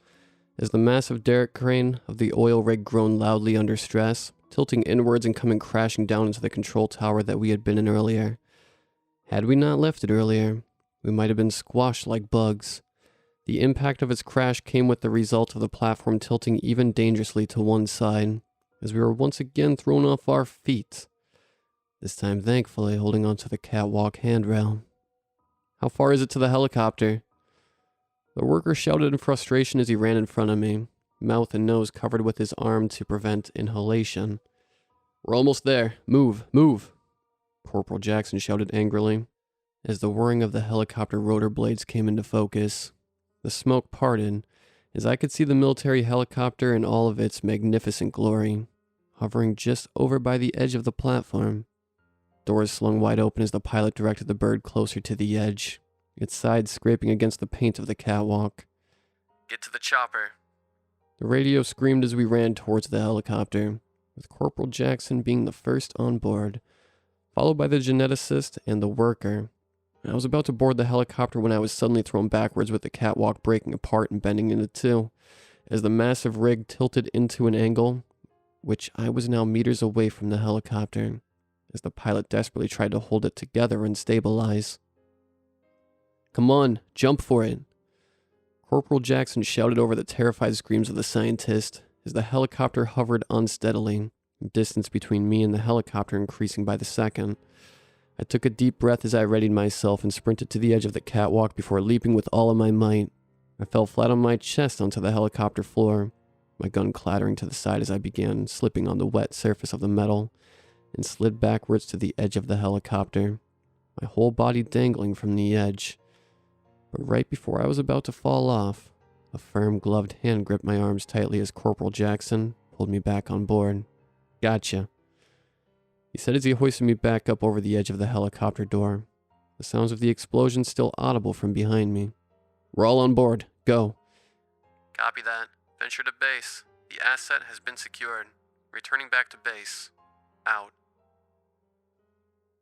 as the massive derrick crane of the oil rig groaned loudly under stress, tilting inwards and coming crashing down into the control tower that we had been in earlier. Had we not left it earlier, we might have been squashed like bugs. The impact of its crash came with the result of the platform tilting even dangerously to one side, as we were once again thrown off our feet, this time thankfully holding onto the catwalk handrail. "How far is it to the helicopter?" The worker shouted in frustration as he ran in front of me, mouth and nose covered with his arm to prevent inhalation. "We're almost there. Move, move," Corporal Jackson shouted angrily, as the whirring of the helicopter rotor blades came into focus. The smoke parted, as I could see the military helicopter in all of its magnificent glory, hovering just over by the edge of the platform. Doors slung wide open as the pilot directed the bird closer to the edge, its sides scraping against the paint of the catwalk. "Get to the chopper." The radio screamed as we ran towards the helicopter, with Corporal Jackson being the first on board, followed by the geneticist and the worker. I was about to board the helicopter when I was suddenly thrown backwards with the catwalk breaking apart and bending into two, as the massive rig tilted into an angle, which I was now meters away from the helicopter, as the pilot desperately tried to hold it together and stabilize. "Come on, jump for it," Corporal Jackson shouted over the terrified screams of the scientist, as the helicopter hovered unsteadily, the distance between me and the helicopter increasing by the second. I took a deep breath as I readied myself and sprinted to the edge of the catwalk before leaping with all of my might. I fell flat on my chest onto the helicopter floor, my gun clattering to the side as I began slipping on the wet surface of the metal, and slid backwards to the edge of the helicopter, my whole body dangling from the edge. But right before I was about to fall off, a firm gloved hand gripped my arms tightly as Corporal Jackson pulled me back on board. "Gotcha," he said as he hoisted me back up over the edge of the helicopter door, the sounds of the explosion still audible from behind me. "We're all on board. Go." "Copy that. Venture to base. The asset has been secured. Returning back to base. Out."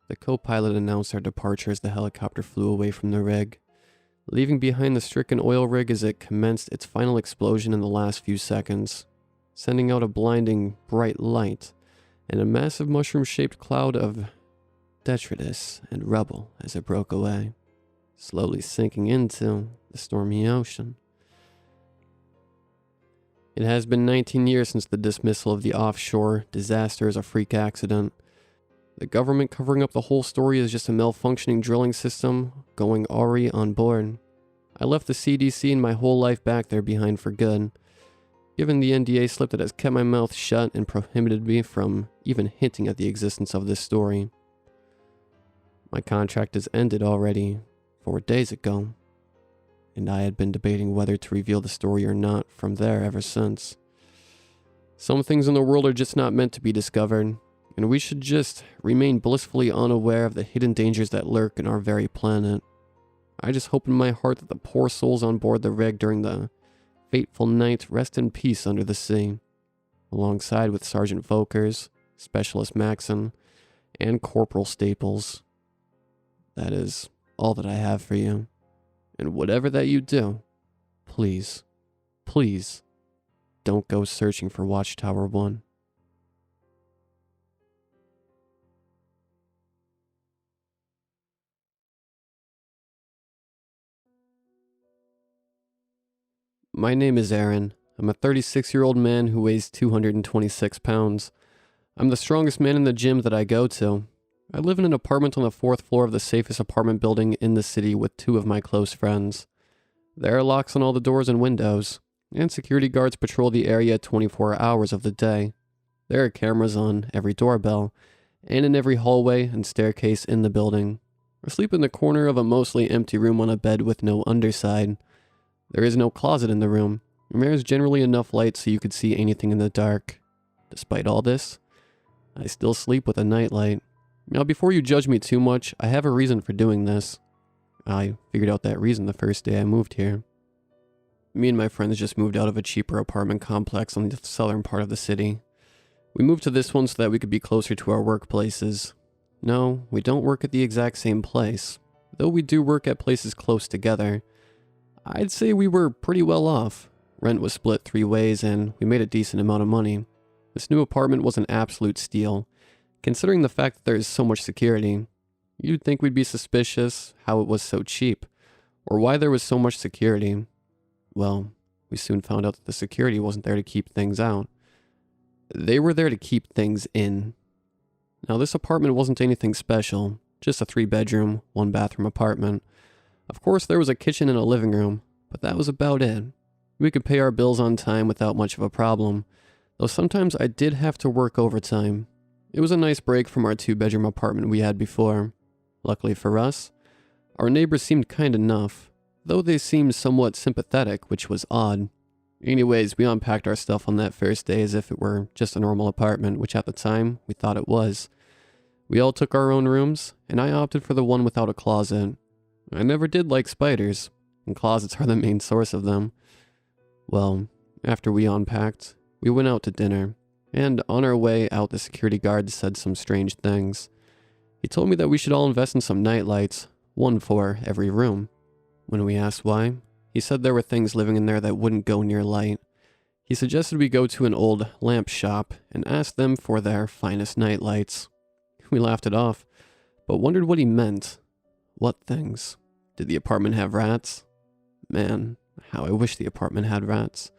The co-pilot announced our departure as the helicopter flew away from the rig, leaving behind the stricken oil rig as it commenced its final explosion in the last few seconds, sending out a blinding, bright light and a massive mushroom-shaped cloud of detritus and rubble as it broke away, slowly sinking into the stormy ocean. It has been 19 years since the dismissal of the offshore disaster as a freak accident. The government covering up the whole story is just a malfunctioning drilling system going awry on board. I left the CDC and my whole life back there behind for good, given the NDA slip that has kept my mouth shut and prohibited me from even hinting at the existence of this story. My contract has ended already 4 days ago, and I had been debating whether to reveal the story or not from there ever since. Some things in the world are just not meant to be discovered, and we should just remain blissfully unaware of the hidden dangers that lurk in our very planet. I just hope in my heart that the poor souls on board the rig during the fateful night rest in peace under the sea, alongside with Sergeant Volkers, Specialist Maxon, and Corporal Staples. That is all that I have for you. And whatever that you do, please, please, don't go searching for Watchtower 1. My name is Aaron. I'm a 36-year-old man who weighs 226 pounds. I'm the strongest man in the gym that I go to. I live in an apartment on the 4th floor of the safest apartment building in the city with 2 of my close friends. There are locks on all the doors and windows, and security guards patrol the area 24 hours of the day. There are cameras on every doorbell, and in every hallway and staircase in the building. I sleep in the corner of a mostly empty room on a bed with no underside. There is no closet in the room, and there is generally enough light so you could see anything in the dark. Despite all this, I still sleep with a nightlight. Now, before you judge me too much, I have a reason for doing this. I figured out that reason the first day I moved here. Me and my friends just moved out of a cheaper apartment complex on the southern part of the city. We moved to this one so that we could be closer to our workplaces. No, we don't work at the exact same place, though we do work at places close together. I'd say we were pretty well off. Rent was split 3 ways and we made a decent amount of money. This new apartment was an absolute steal, considering the fact that there is so much security. You'd think we'd be suspicious how it was so cheap, or why there was so much security. Well, we soon found out that the security wasn't there to keep things out. They were there to keep things in. Now, this apartment wasn't anything special, just a 3-bedroom, 1-bathroom apartment. Of course, there was a kitchen and a living room, but that was about it. We could pay our bills on time without much of a problem, though sometimes I did have to work overtime. It was a nice break from our 2-bedroom apartment we had before. Luckily for us, our neighbors seemed kind enough, though they seemed somewhat sympathetic, which was odd. Anyways, we unpacked our stuff on that first day as if it were just a normal apartment, which at the time, we thought it was. We all took our own rooms, and I opted for the one without a closet. I never did like spiders, and closets are the main source of them. Well, after we unpacked, we went out to dinner, and on our way out the security guard said some strange things. He told me that we should all invest in some night lights, 1 for every room. When we asked why, he said there were things living in there that wouldn't go near light. He suggested we go to an old lamp shop and ask them for their finest night lights. We laughed it off, but wondered what he meant. What things? Did the apartment have rats? Man, how I wish the apartment had rats.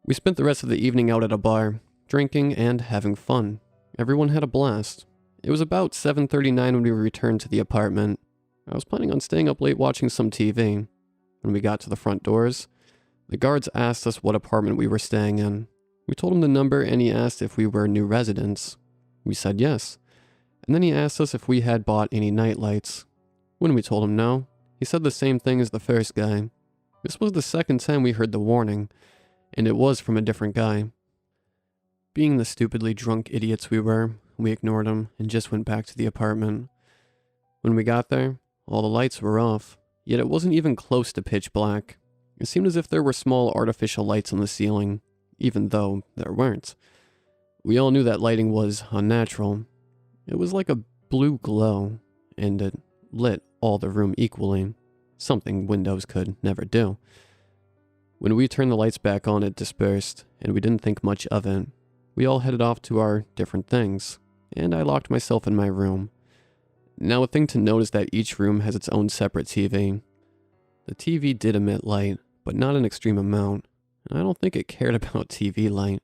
We spent the rest of the evening out at a bar, drinking and having fun. Everyone had a blast. It was about 7:39 when we returned to the apartment. I was planning on staying up late watching some TV. When we got to the front doors, the guards asked us what apartment we were staying in. We told him the number and he asked if we were new residents. We said yes. And then he asked us if we had bought any night lights. When we told him no, he said the same thing as the first guy. This was the second time we heard the warning, and it was from a different guy. Being the stupidly drunk idiots we were, we ignored him and just went back to the apartment. When we got there, all the lights were off, yet it wasn't even close to pitch black. It seemed as if there were small artificial lights on the ceiling, even though there weren't. We all knew that lighting was unnatural. It was like a blue glow, and it lit all the room equally, something windows could never do. When we turned the lights back on, it dispersed, and we didn't think much of it. We all headed off to our different things, and I locked myself in my room. Now, a thing to note is that each room has its own separate TV. The TV did emit light, but not an extreme amount, and I don't think it cared about TV light.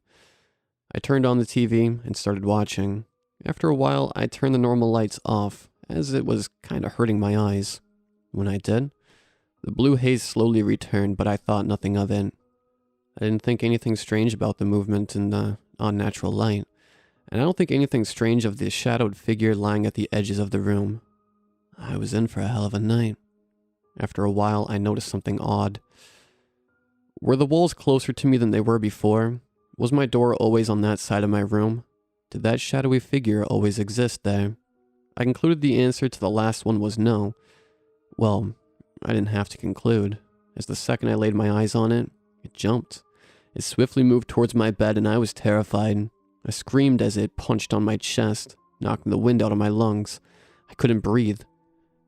I turned on the TV and started watching. After a while, I turned the normal lights off, as it was kind of hurting my eyes. When I did, the blue haze slowly returned, but I thought nothing of it. I didn't think anything strange about the movement in the unnatural light, and I don't think anything strange of the shadowed figure lying at the edges of the room. I was in for a hell of a night. After a while, I noticed something odd. Were the walls closer to me than they were before? Was my door always on that side of my room? Did that shadowy figure always exist there? I concluded the answer to the last one was no. Well, I didn't have to conclude, as the second I laid my eyes on it, it jumped. It swiftly moved towards my bed and I was terrified. I screamed as it punched on my chest, knocking the wind out of my lungs. I couldn't breathe.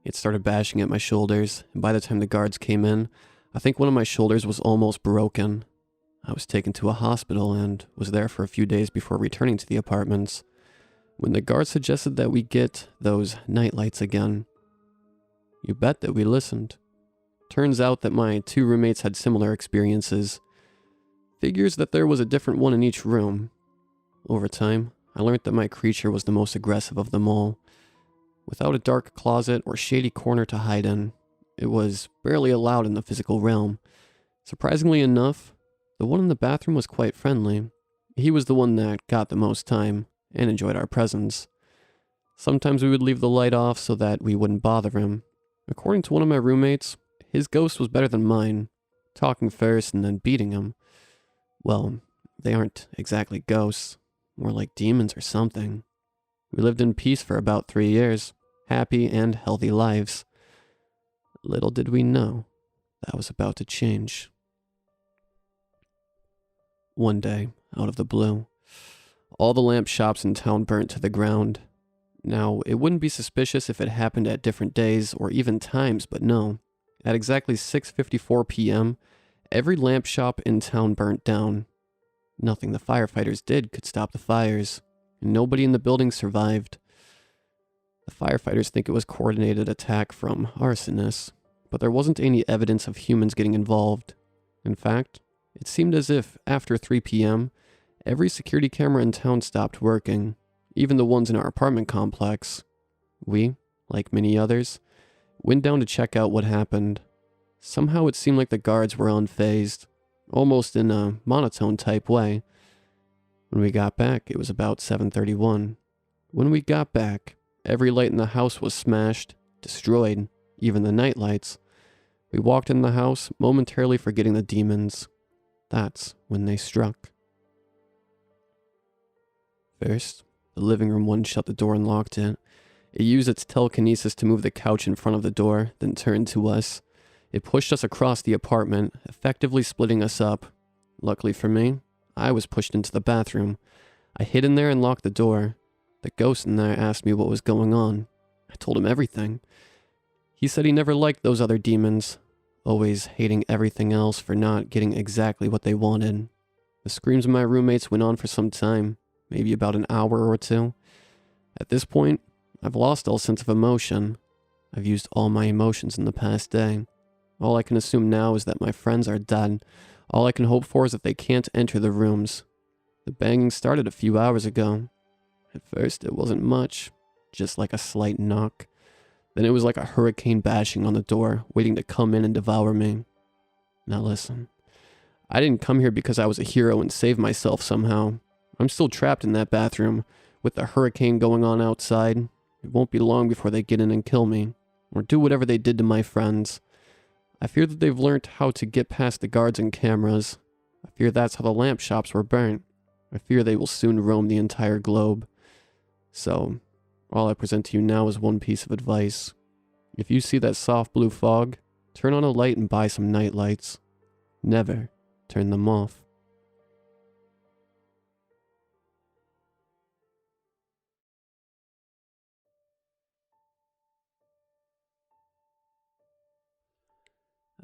It started bashing at my shoulders, and by the time the guards came in, I think one of my shoulders was almost broken. I was taken to a hospital and was there for a few days before returning to the apartments, when the guards suggested that we get those night lights again. You bet that we listened. Turns out that my 2 roommates had similar experiences. Figures that there was a different one in each room. Over time, I learned that my creature was the most aggressive of them all. Without a dark closet or shady corner to hide in, it was barely allowed in the physical realm. Surprisingly enough, the one in the bathroom was quite friendly. He was the one that got the most time and enjoyed our presence. Sometimes we would leave the light off so that we wouldn't bother him. According to one of my roommates, his ghost was better than mine, talking first and then beating him. Well, they aren't exactly ghosts. more like demons or something. We lived in peace for about 3 years, happy and healthy lives. Little did we know that was about to change. One day, out of the blue, all the lamp shops in town burnt to the ground. Now, it wouldn't be suspicious if it happened at different days or even times, but no. At exactly 6:54 p.m., every lamp shop in town burnt down. Nothing the firefighters did could stop the fires, and nobody in the building survived. The firefighters think it was coordinated attack from arsonists, but there wasn't any evidence of humans getting involved. In fact, it seemed as if, after 3 p.m., every security camera in town stopped working, even the ones in our apartment complex. We, like many others, went down to check out what happened. Somehow it seemed like the guards were unfazed, almost in a monotone type way. When we got back, it was about 7:31. When we got back, every light in the house was smashed, destroyed, even the night lights. We walked in the house, momentarily forgetting the demons. That's when they struck. First, the living room one shut the door and locked it. It used its telekinesis to move the couch in front of the door, then turned to us. It pushed us across the apartment, effectively splitting us up. Luckily for me, I was pushed into the bathroom. I hid in there and locked the door. The ghost in there asked me what was going on. I told him everything. He said he never liked those other demons, always hating everything else for not getting exactly what they wanted. The screams of my roommates went on for some time, maybe about an hour or two. At this point, I've lost all sense of emotion. I've used all my emotions in the past day. All I can assume now is that my friends are dead. All I can hope for is that they can't enter the rooms. The banging started a few hours ago. At first, it wasn't much, just like a slight knock. Then it was like a hurricane bashing on the door, waiting to come in and devour me. Now listen, I didn't come here because I was a hero and save myself somehow. I'm still trapped in that bathroom, with the hurricane going on outside. It won't be long before they get in and kill me, or do whatever they did to my friends. I fear that they've learned how to get past the guards and cameras. I fear that's how the lamp shops were burnt. I fear they will soon roam the entire globe. So, all I present to you now is one piece of advice. If you see that soft blue fog, turn on a light and buy some night lights. Never turn them off.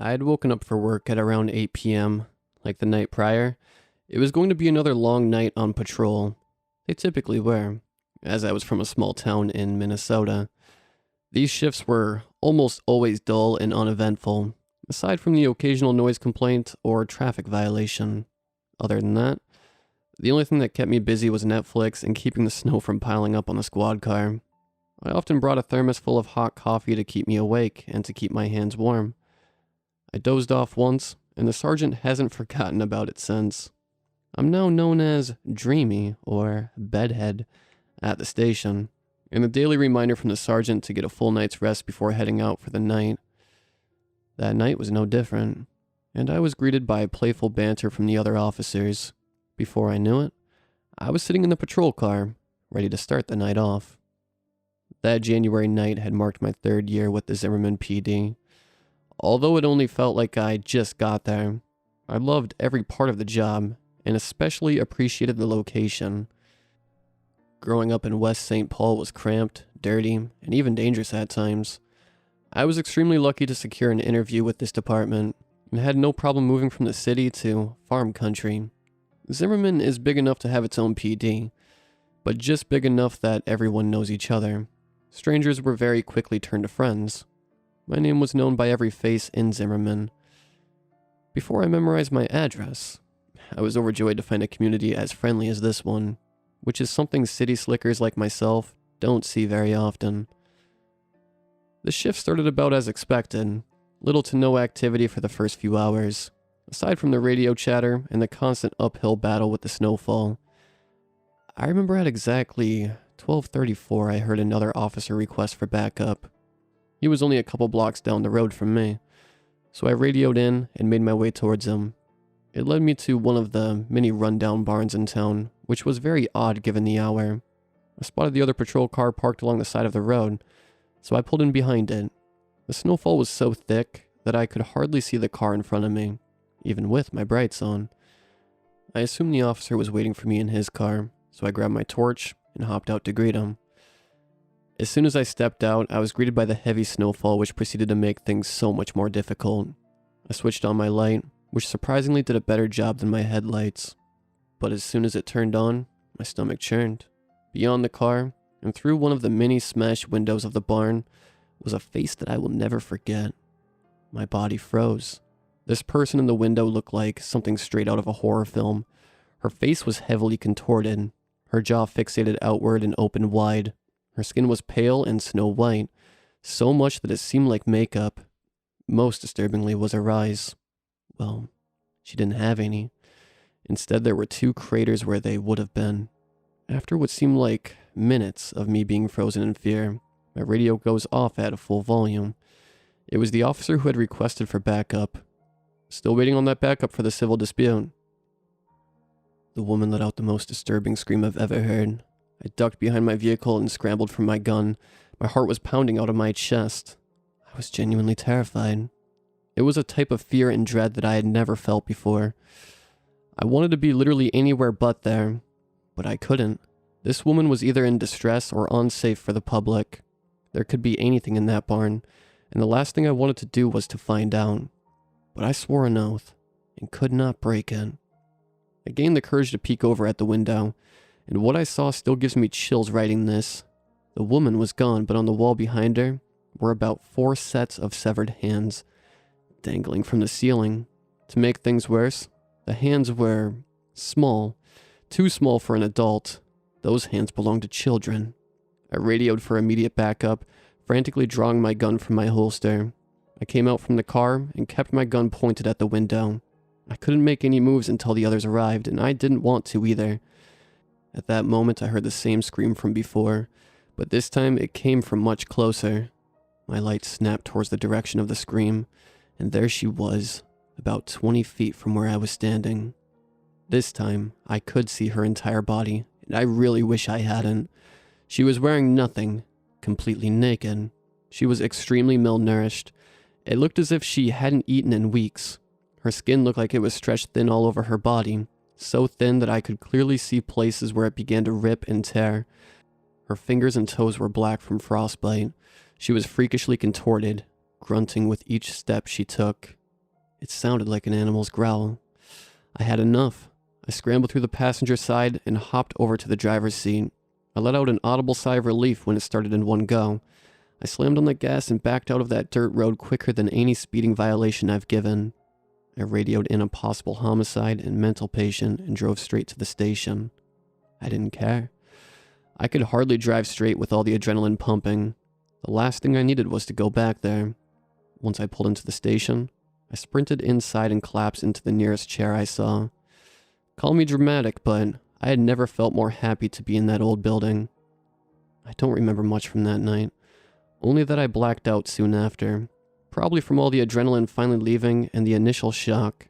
I had woken up for work at around 8 p.m. Like the night prior, it was going to be another long night on patrol. They typically were, as I was from a small town in Minnesota. These shifts were almost always dull and uneventful, aside from the occasional noise complaint or traffic violation. Other than that, the only thing that kept me busy was Netflix and keeping the snow from piling up on the squad car. I often brought a thermos full of hot coffee to keep me awake and to keep my hands warm. I dozed off once, and the sergeant hasn't forgotten about it since. I'm now known as Dreamy, or Bedhead, at the station, and a daily reminder from the sergeant to get a full night's rest before heading out for the night. That night was no different, and I was greeted by playful banter from the other officers. Before I knew it, I was sitting in the patrol car, ready to start the night off. That January night had marked my 3rd year with the Zimmerman PD. Although it only felt like I just got there, I loved every part of the job, and especially appreciated the location. Growing up in West St. Paul was cramped, dirty, and even dangerous at times. I was extremely lucky to secure an interview with this department, and had no problem moving from the city to farm country. Zimmerman is big enough to have its own PD, but just big enough that everyone knows each other. Strangers were very quickly turned to friends. My name was known by every face in Zimmerman. Before I memorized my address, I was overjoyed to find a community as friendly as this one, which is something city slickers like myself don't see very often. The shift started about as expected, little to no activity for the first few hours, aside from the radio chatter and the constant uphill battle with the snowfall. I remember at exactly 12:34 I heard another officer request for backup. He was only a couple blocks down the road from me, so I radioed in and made my way towards him. It led me to one of the many rundown barns in town, which was very odd given the hour. I spotted the other patrol car parked along the side of the road, so I pulled in behind it. The snowfall was so thick that I could hardly see the car in front of me, even with my brights on. I assumed the officer was waiting for me in his car, so I grabbed my torch and hopped out to greet him. As soon as I stepped out, I was greeted by the heavy snowfall, which proceeded to make things so much more difficult. I switched on my light, which surprisingly did a better job than my headlights. But as soon as it turned on, my stomach churned. Beyond the car, and through one of the many smashed windows of the barn, was a face that I will never forget. My body froze. This person in the window looked like something straight out of a horror film. Her face was heavily contorted, her jaw fixated outward and open wide. Her skin was pale and snow white, so much that it seemed like makeup. Most disturbingly was her eyes. Well, she didn't have any. Instead, there were 2 craters where they would have been. After what seemed like minutes of me being frozen in fear, my radio goes off at a full volume. It was the officer who had requested for backup. Still waiting on that backup for the civil dispute. The woman let out the most disturbing scream I've ever heard. I ducked behind my vehicle and scrambled for my gun. My heart was pounding out of my chest. I was genuinely terrified. It was a type of fear and dread that I had never felt before. I wanted to be literally anywhere but there, but I couldn't. This woman was either in distress or unsafe for the public. There could be anything in that barn, and the last thing I wanted to do was to find out. But I swore an oath and could not break it. I gained the courage to peek over at the window, and what I saw still gives me chills writing this. The woman was gone, but on the wall behind her were about 4 sets of severed hands, dangling from the ceiling. To make things worse, the hands were small, too small for an adult. Those hands belonged to children. I radioed for immediate backup, frantically drawing my gun from my holster. I came out from the car and kept my gun pointed at the window. I couldn't make any moves until the others arrived, and I didn't want to either. At that moment, I heard the same scream from before, but this time it came from much closer. My light snapped towards the direction of the scream, and there she was, about 20 feet from where I was standing. This time, I could see her entire body, and I really wish I hadn't. She was wearing nothing, completely naked. She was extremely malnourished. It looked as if she hadn't eaten in weeks. Her skin looked like it was stretched thin all over her body, so thin that I could clearly see places where it began to rip and tear. Her fingers and toes were black from frostbite. She was freakishly contorted, grunting with each step she took. It sounded like an animal's growl. I had enough. I scrambled through the passenger side and hopped over to the driver's seat. I let out an audible sigh of relief when it started in one go. I slammed on the gas and backed out of that dirt road quicker than any speeding violation I've given. I radioed in a possible homicide and mental patient and drove straight to the station. I didn't care. I could hardly drive straight with all the adrenaline pumping. The last thing I needed was to go back there. Once I pulled into the station, I sprinted inside and collapsed into the nearest chair I saw. Call me dramatic, but I had never felt more happy to be in that old building. I don't remember much from that night, only that I blacked out soon after, probably from all the adrenaline finally leaving and the initial shock.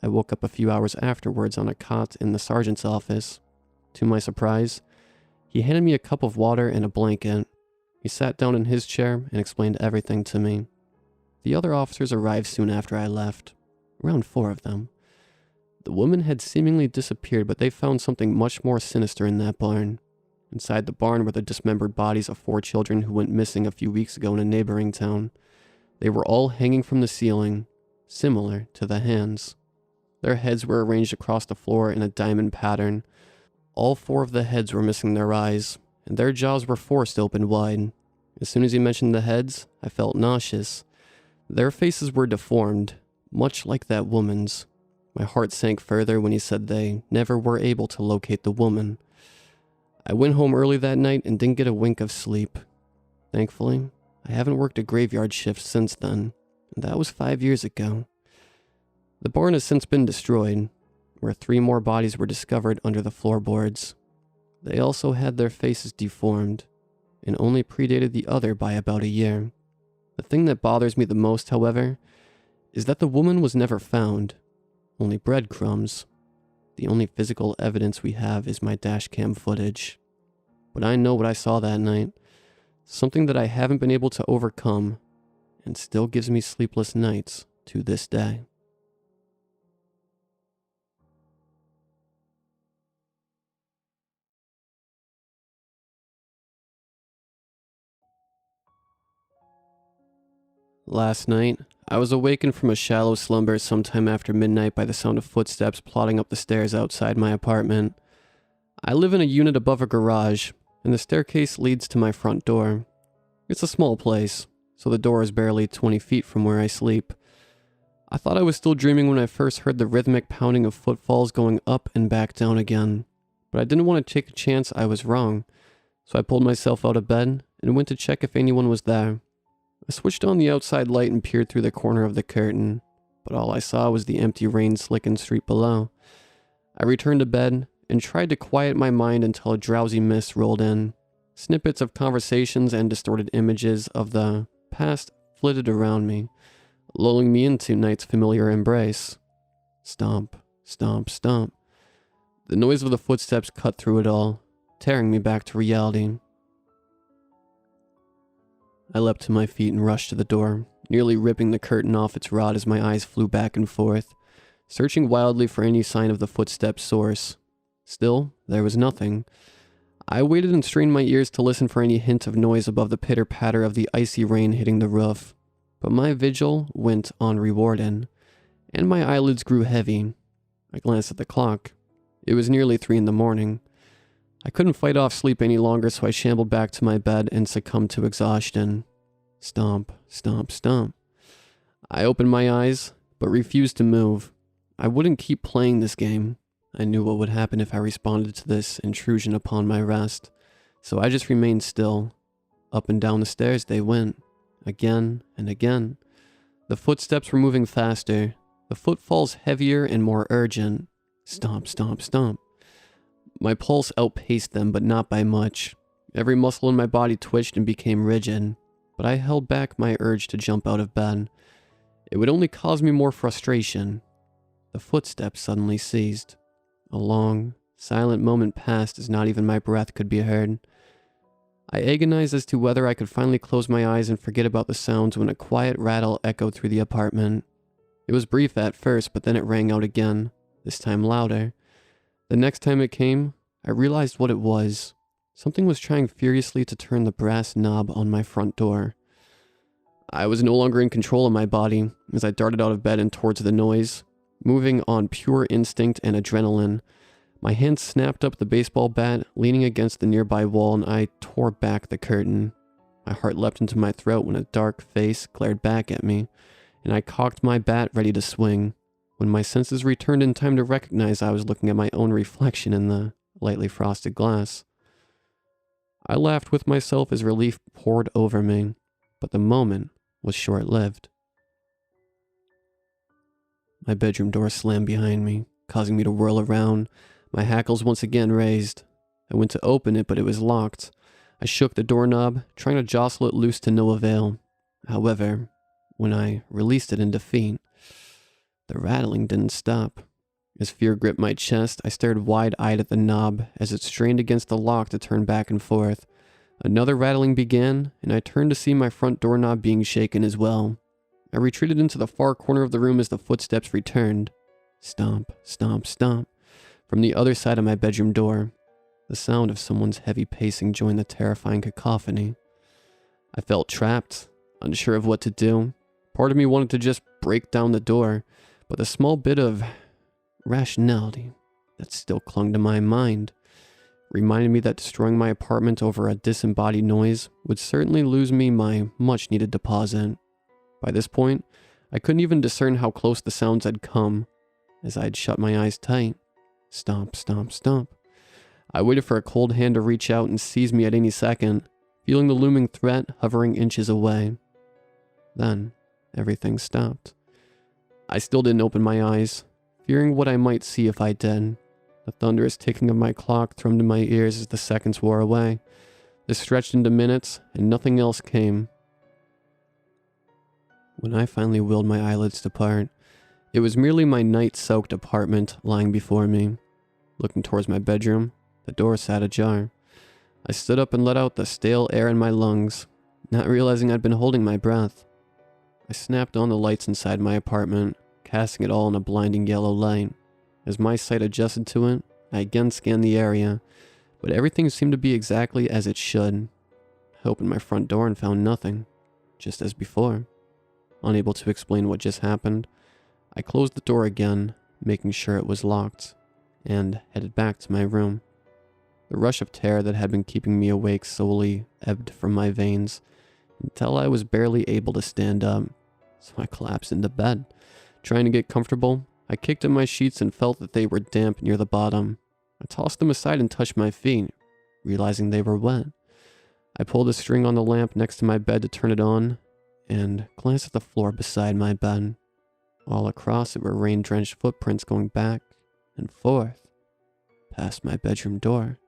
I woke up a few hours afterwards on a cot in the sergeant's office. To my surprise, he handed me a cup of water and a blanket. He sat down in his chair and explained everything to me. The other officers arrived soon after I left, around 4 of them. The woman had seemingly disappeared, but they found something much more sinister in that barn. Inside the barn were the dismembered bodies of 4 children who went missing a few weeks ago in a neighboring town. They were all hanging from the ceiling, similar to the hands. Their heads were arranged across the floor in a diamond pattern. All 4 of the heads were missing their eyes, and their jaws were forced open wide. As soon as he mentioned the heads, I felt nauseous. Their faces were deformed, much like that woman's. My heart sank further when he said they never were able to locate the woman. I went home early that night and didn't get a wink of sleep. Thankfully, I haven't worked a graveyard shift since then, and that was 5 years ago. The barn has since been destroyed, where 3 more bodies were discovered under the floorboards. They also had their faces deformed, and only predated the other by about a year. The thing that bothers me the most, however, is that the woman was never found. Only breadcrumbs. The only physical evidence we have is my dashcam footage. But I know what I saw that night. Something that I haven't been able to overcome and still gives me sleepless nights to this day. Last night, I was awakened from a shallow slumber sometime after midnight by the sound of footsteps plodding up the stairs outside my apartment. I live in a unit above a garage, and the staircase leads to my front door. It's a small place, so the door is barely 20 feet from where I sleep. I thought I was still dreaming when I first heard the rhythmic pounding of footfalls going up and back down again, but I didn't want to take a chance I was wrong, so I pulled myself out of bed and went to check if anyone was there. I switched on the outside light and peered through the corner of the curtain, but all I saw was the empty rain-slickened street below. I returned to bed and tried to quiet my mind until a drowsy mist rolled in. Snippets of conversations and distorted images of the past flitted around me, lulling me into night's familiar embrace. Stomp, stomp, stomp. The noise of the footsteps cut through it all, tearing me back to reality. I leapt to my feet and rushed to the door, nearly ripping the curtain off its rod as my eyes flew back and forth, searching wildly for any sign of the footsteps' source. Still, there was nothing. I waited and strained my ears to listen for any hint of noise above the pitter-patter of the icy rain hitting the roof, but my vigil went unrewarded, and my eyelids grew heavy. I glanced at the clock. It was nearly 3 in the morning. I couldn't fight off sleep any longer, so I shambled back to my bed and succumbed to exhaustion. Stomp, stomp, stomp. I opened my eyes, but refused to move. I wouldn't keep playing this game. I knew what would happen if I responded to this intrusion upon my rest, so I just remained still. Up and down the stairs they went, again and again. The footsteps were moving faster, the footfalls heavier and more urgent. Stomp, stomp, stomp. My pulse outpaced them, but not by much. Every muscle in my body twitched and became rigid, but I held back my urge to jump out of bed. It would only cause me more frustration. The footsteps suddenly ceased. A long, silent moment passed as not even my breath could be heard. I agonized as to whether I could finally close my eyes and forget about the sounds when a quiet rattle echoed through the apartment. It was brief at first, but then it rang out again, this time louder. The next time it came, I realized what it was. Something was trying furiously to turn the brass knob on my front door. I was no longer in control of my body as I darted out of bed and towards the noise, moving on pure instinct and adrenaline. My hand snapped up the baseball bat, leaning against the nearby wall, and I tore back the curtain. My heart leapt into my throat when a dark face glared back at me, and I cocked my bat ready to swing. When my senses returned in time to recognize I was looking at my own reflection in the lightly frosted glass. I laughed with myself as relief poured over me, but the moment was short-lived. My bedroom door slammed behind me, causing me to whirl around, my hackles once again raised. I went to open it, but it was locked. I shook the doorknob, trying to jostle it loose to no avail. However, when I released it in defeat, the rattling didn't stop. As fear gripped my chest, I stared wide-eyed at the knob as it strained against the lock to turn back and forth. Another rattling began, and I turned to see my front doorknob being shaken as well. I retreated into the far corner of the room as the footsteps returned. Stomp, stomp, stomp. From the other side of my bedroom door, the sound of someone's heavy pacing joined the terrifying cacophony. I felt trapped, unsure of what to do. Part of me wanted to just break down the door, but the small bit of rationality that still clung to my mind reminded me that destroying my apartment over a disembodied noise would certainly lose me my much-needed deposit. By this point, I couldn't even discern how close the sounds had come, as I had shut my eyes tight. Stomp, stomp, stomp. I waited for a cold hand to reach out and seize me at any second, feeling the looming threat hovering inches away. Then, everything stopped. I still didn't open my eyes, fearing what I might see if I did. The thunderous ticking of my clock thrummed in my ears as the seconds wore away. This stretched into minutes, and nothing else came. When I finally willed my eyelids to part, it was merely my night-soaked apartment lying before me. Looking towards my bedroom, the door sat ajar. I stood up and let out the stale air in my lungs, not realizing I'd been holding my breath. I snapped on the lights inside my apartment, casting it all in a blinding yellow light. As my sight adjusted to it, I again scanned the area, but everything seemed to be exactly as it should. I opened my front door and found nothing, just as before. Unable to explain what just happened, I closed the door again, making sure it was locked, and headed back to my room. The rush of terror that had been keeping me awake slowly ebbed from my veins until I was barely able to stand up, so I collapsed into bed. Trying to get comfortable, I kicked at my sheets and felt that they were damp near the bottom. I tossed them aside and touched my feet, realizing they were wet. I pulled a string on the lamp next to my bed to turn it on, and glanced at the floor beside my bed. All across it were rain-drenched footprints going back and forth past my bedroom door.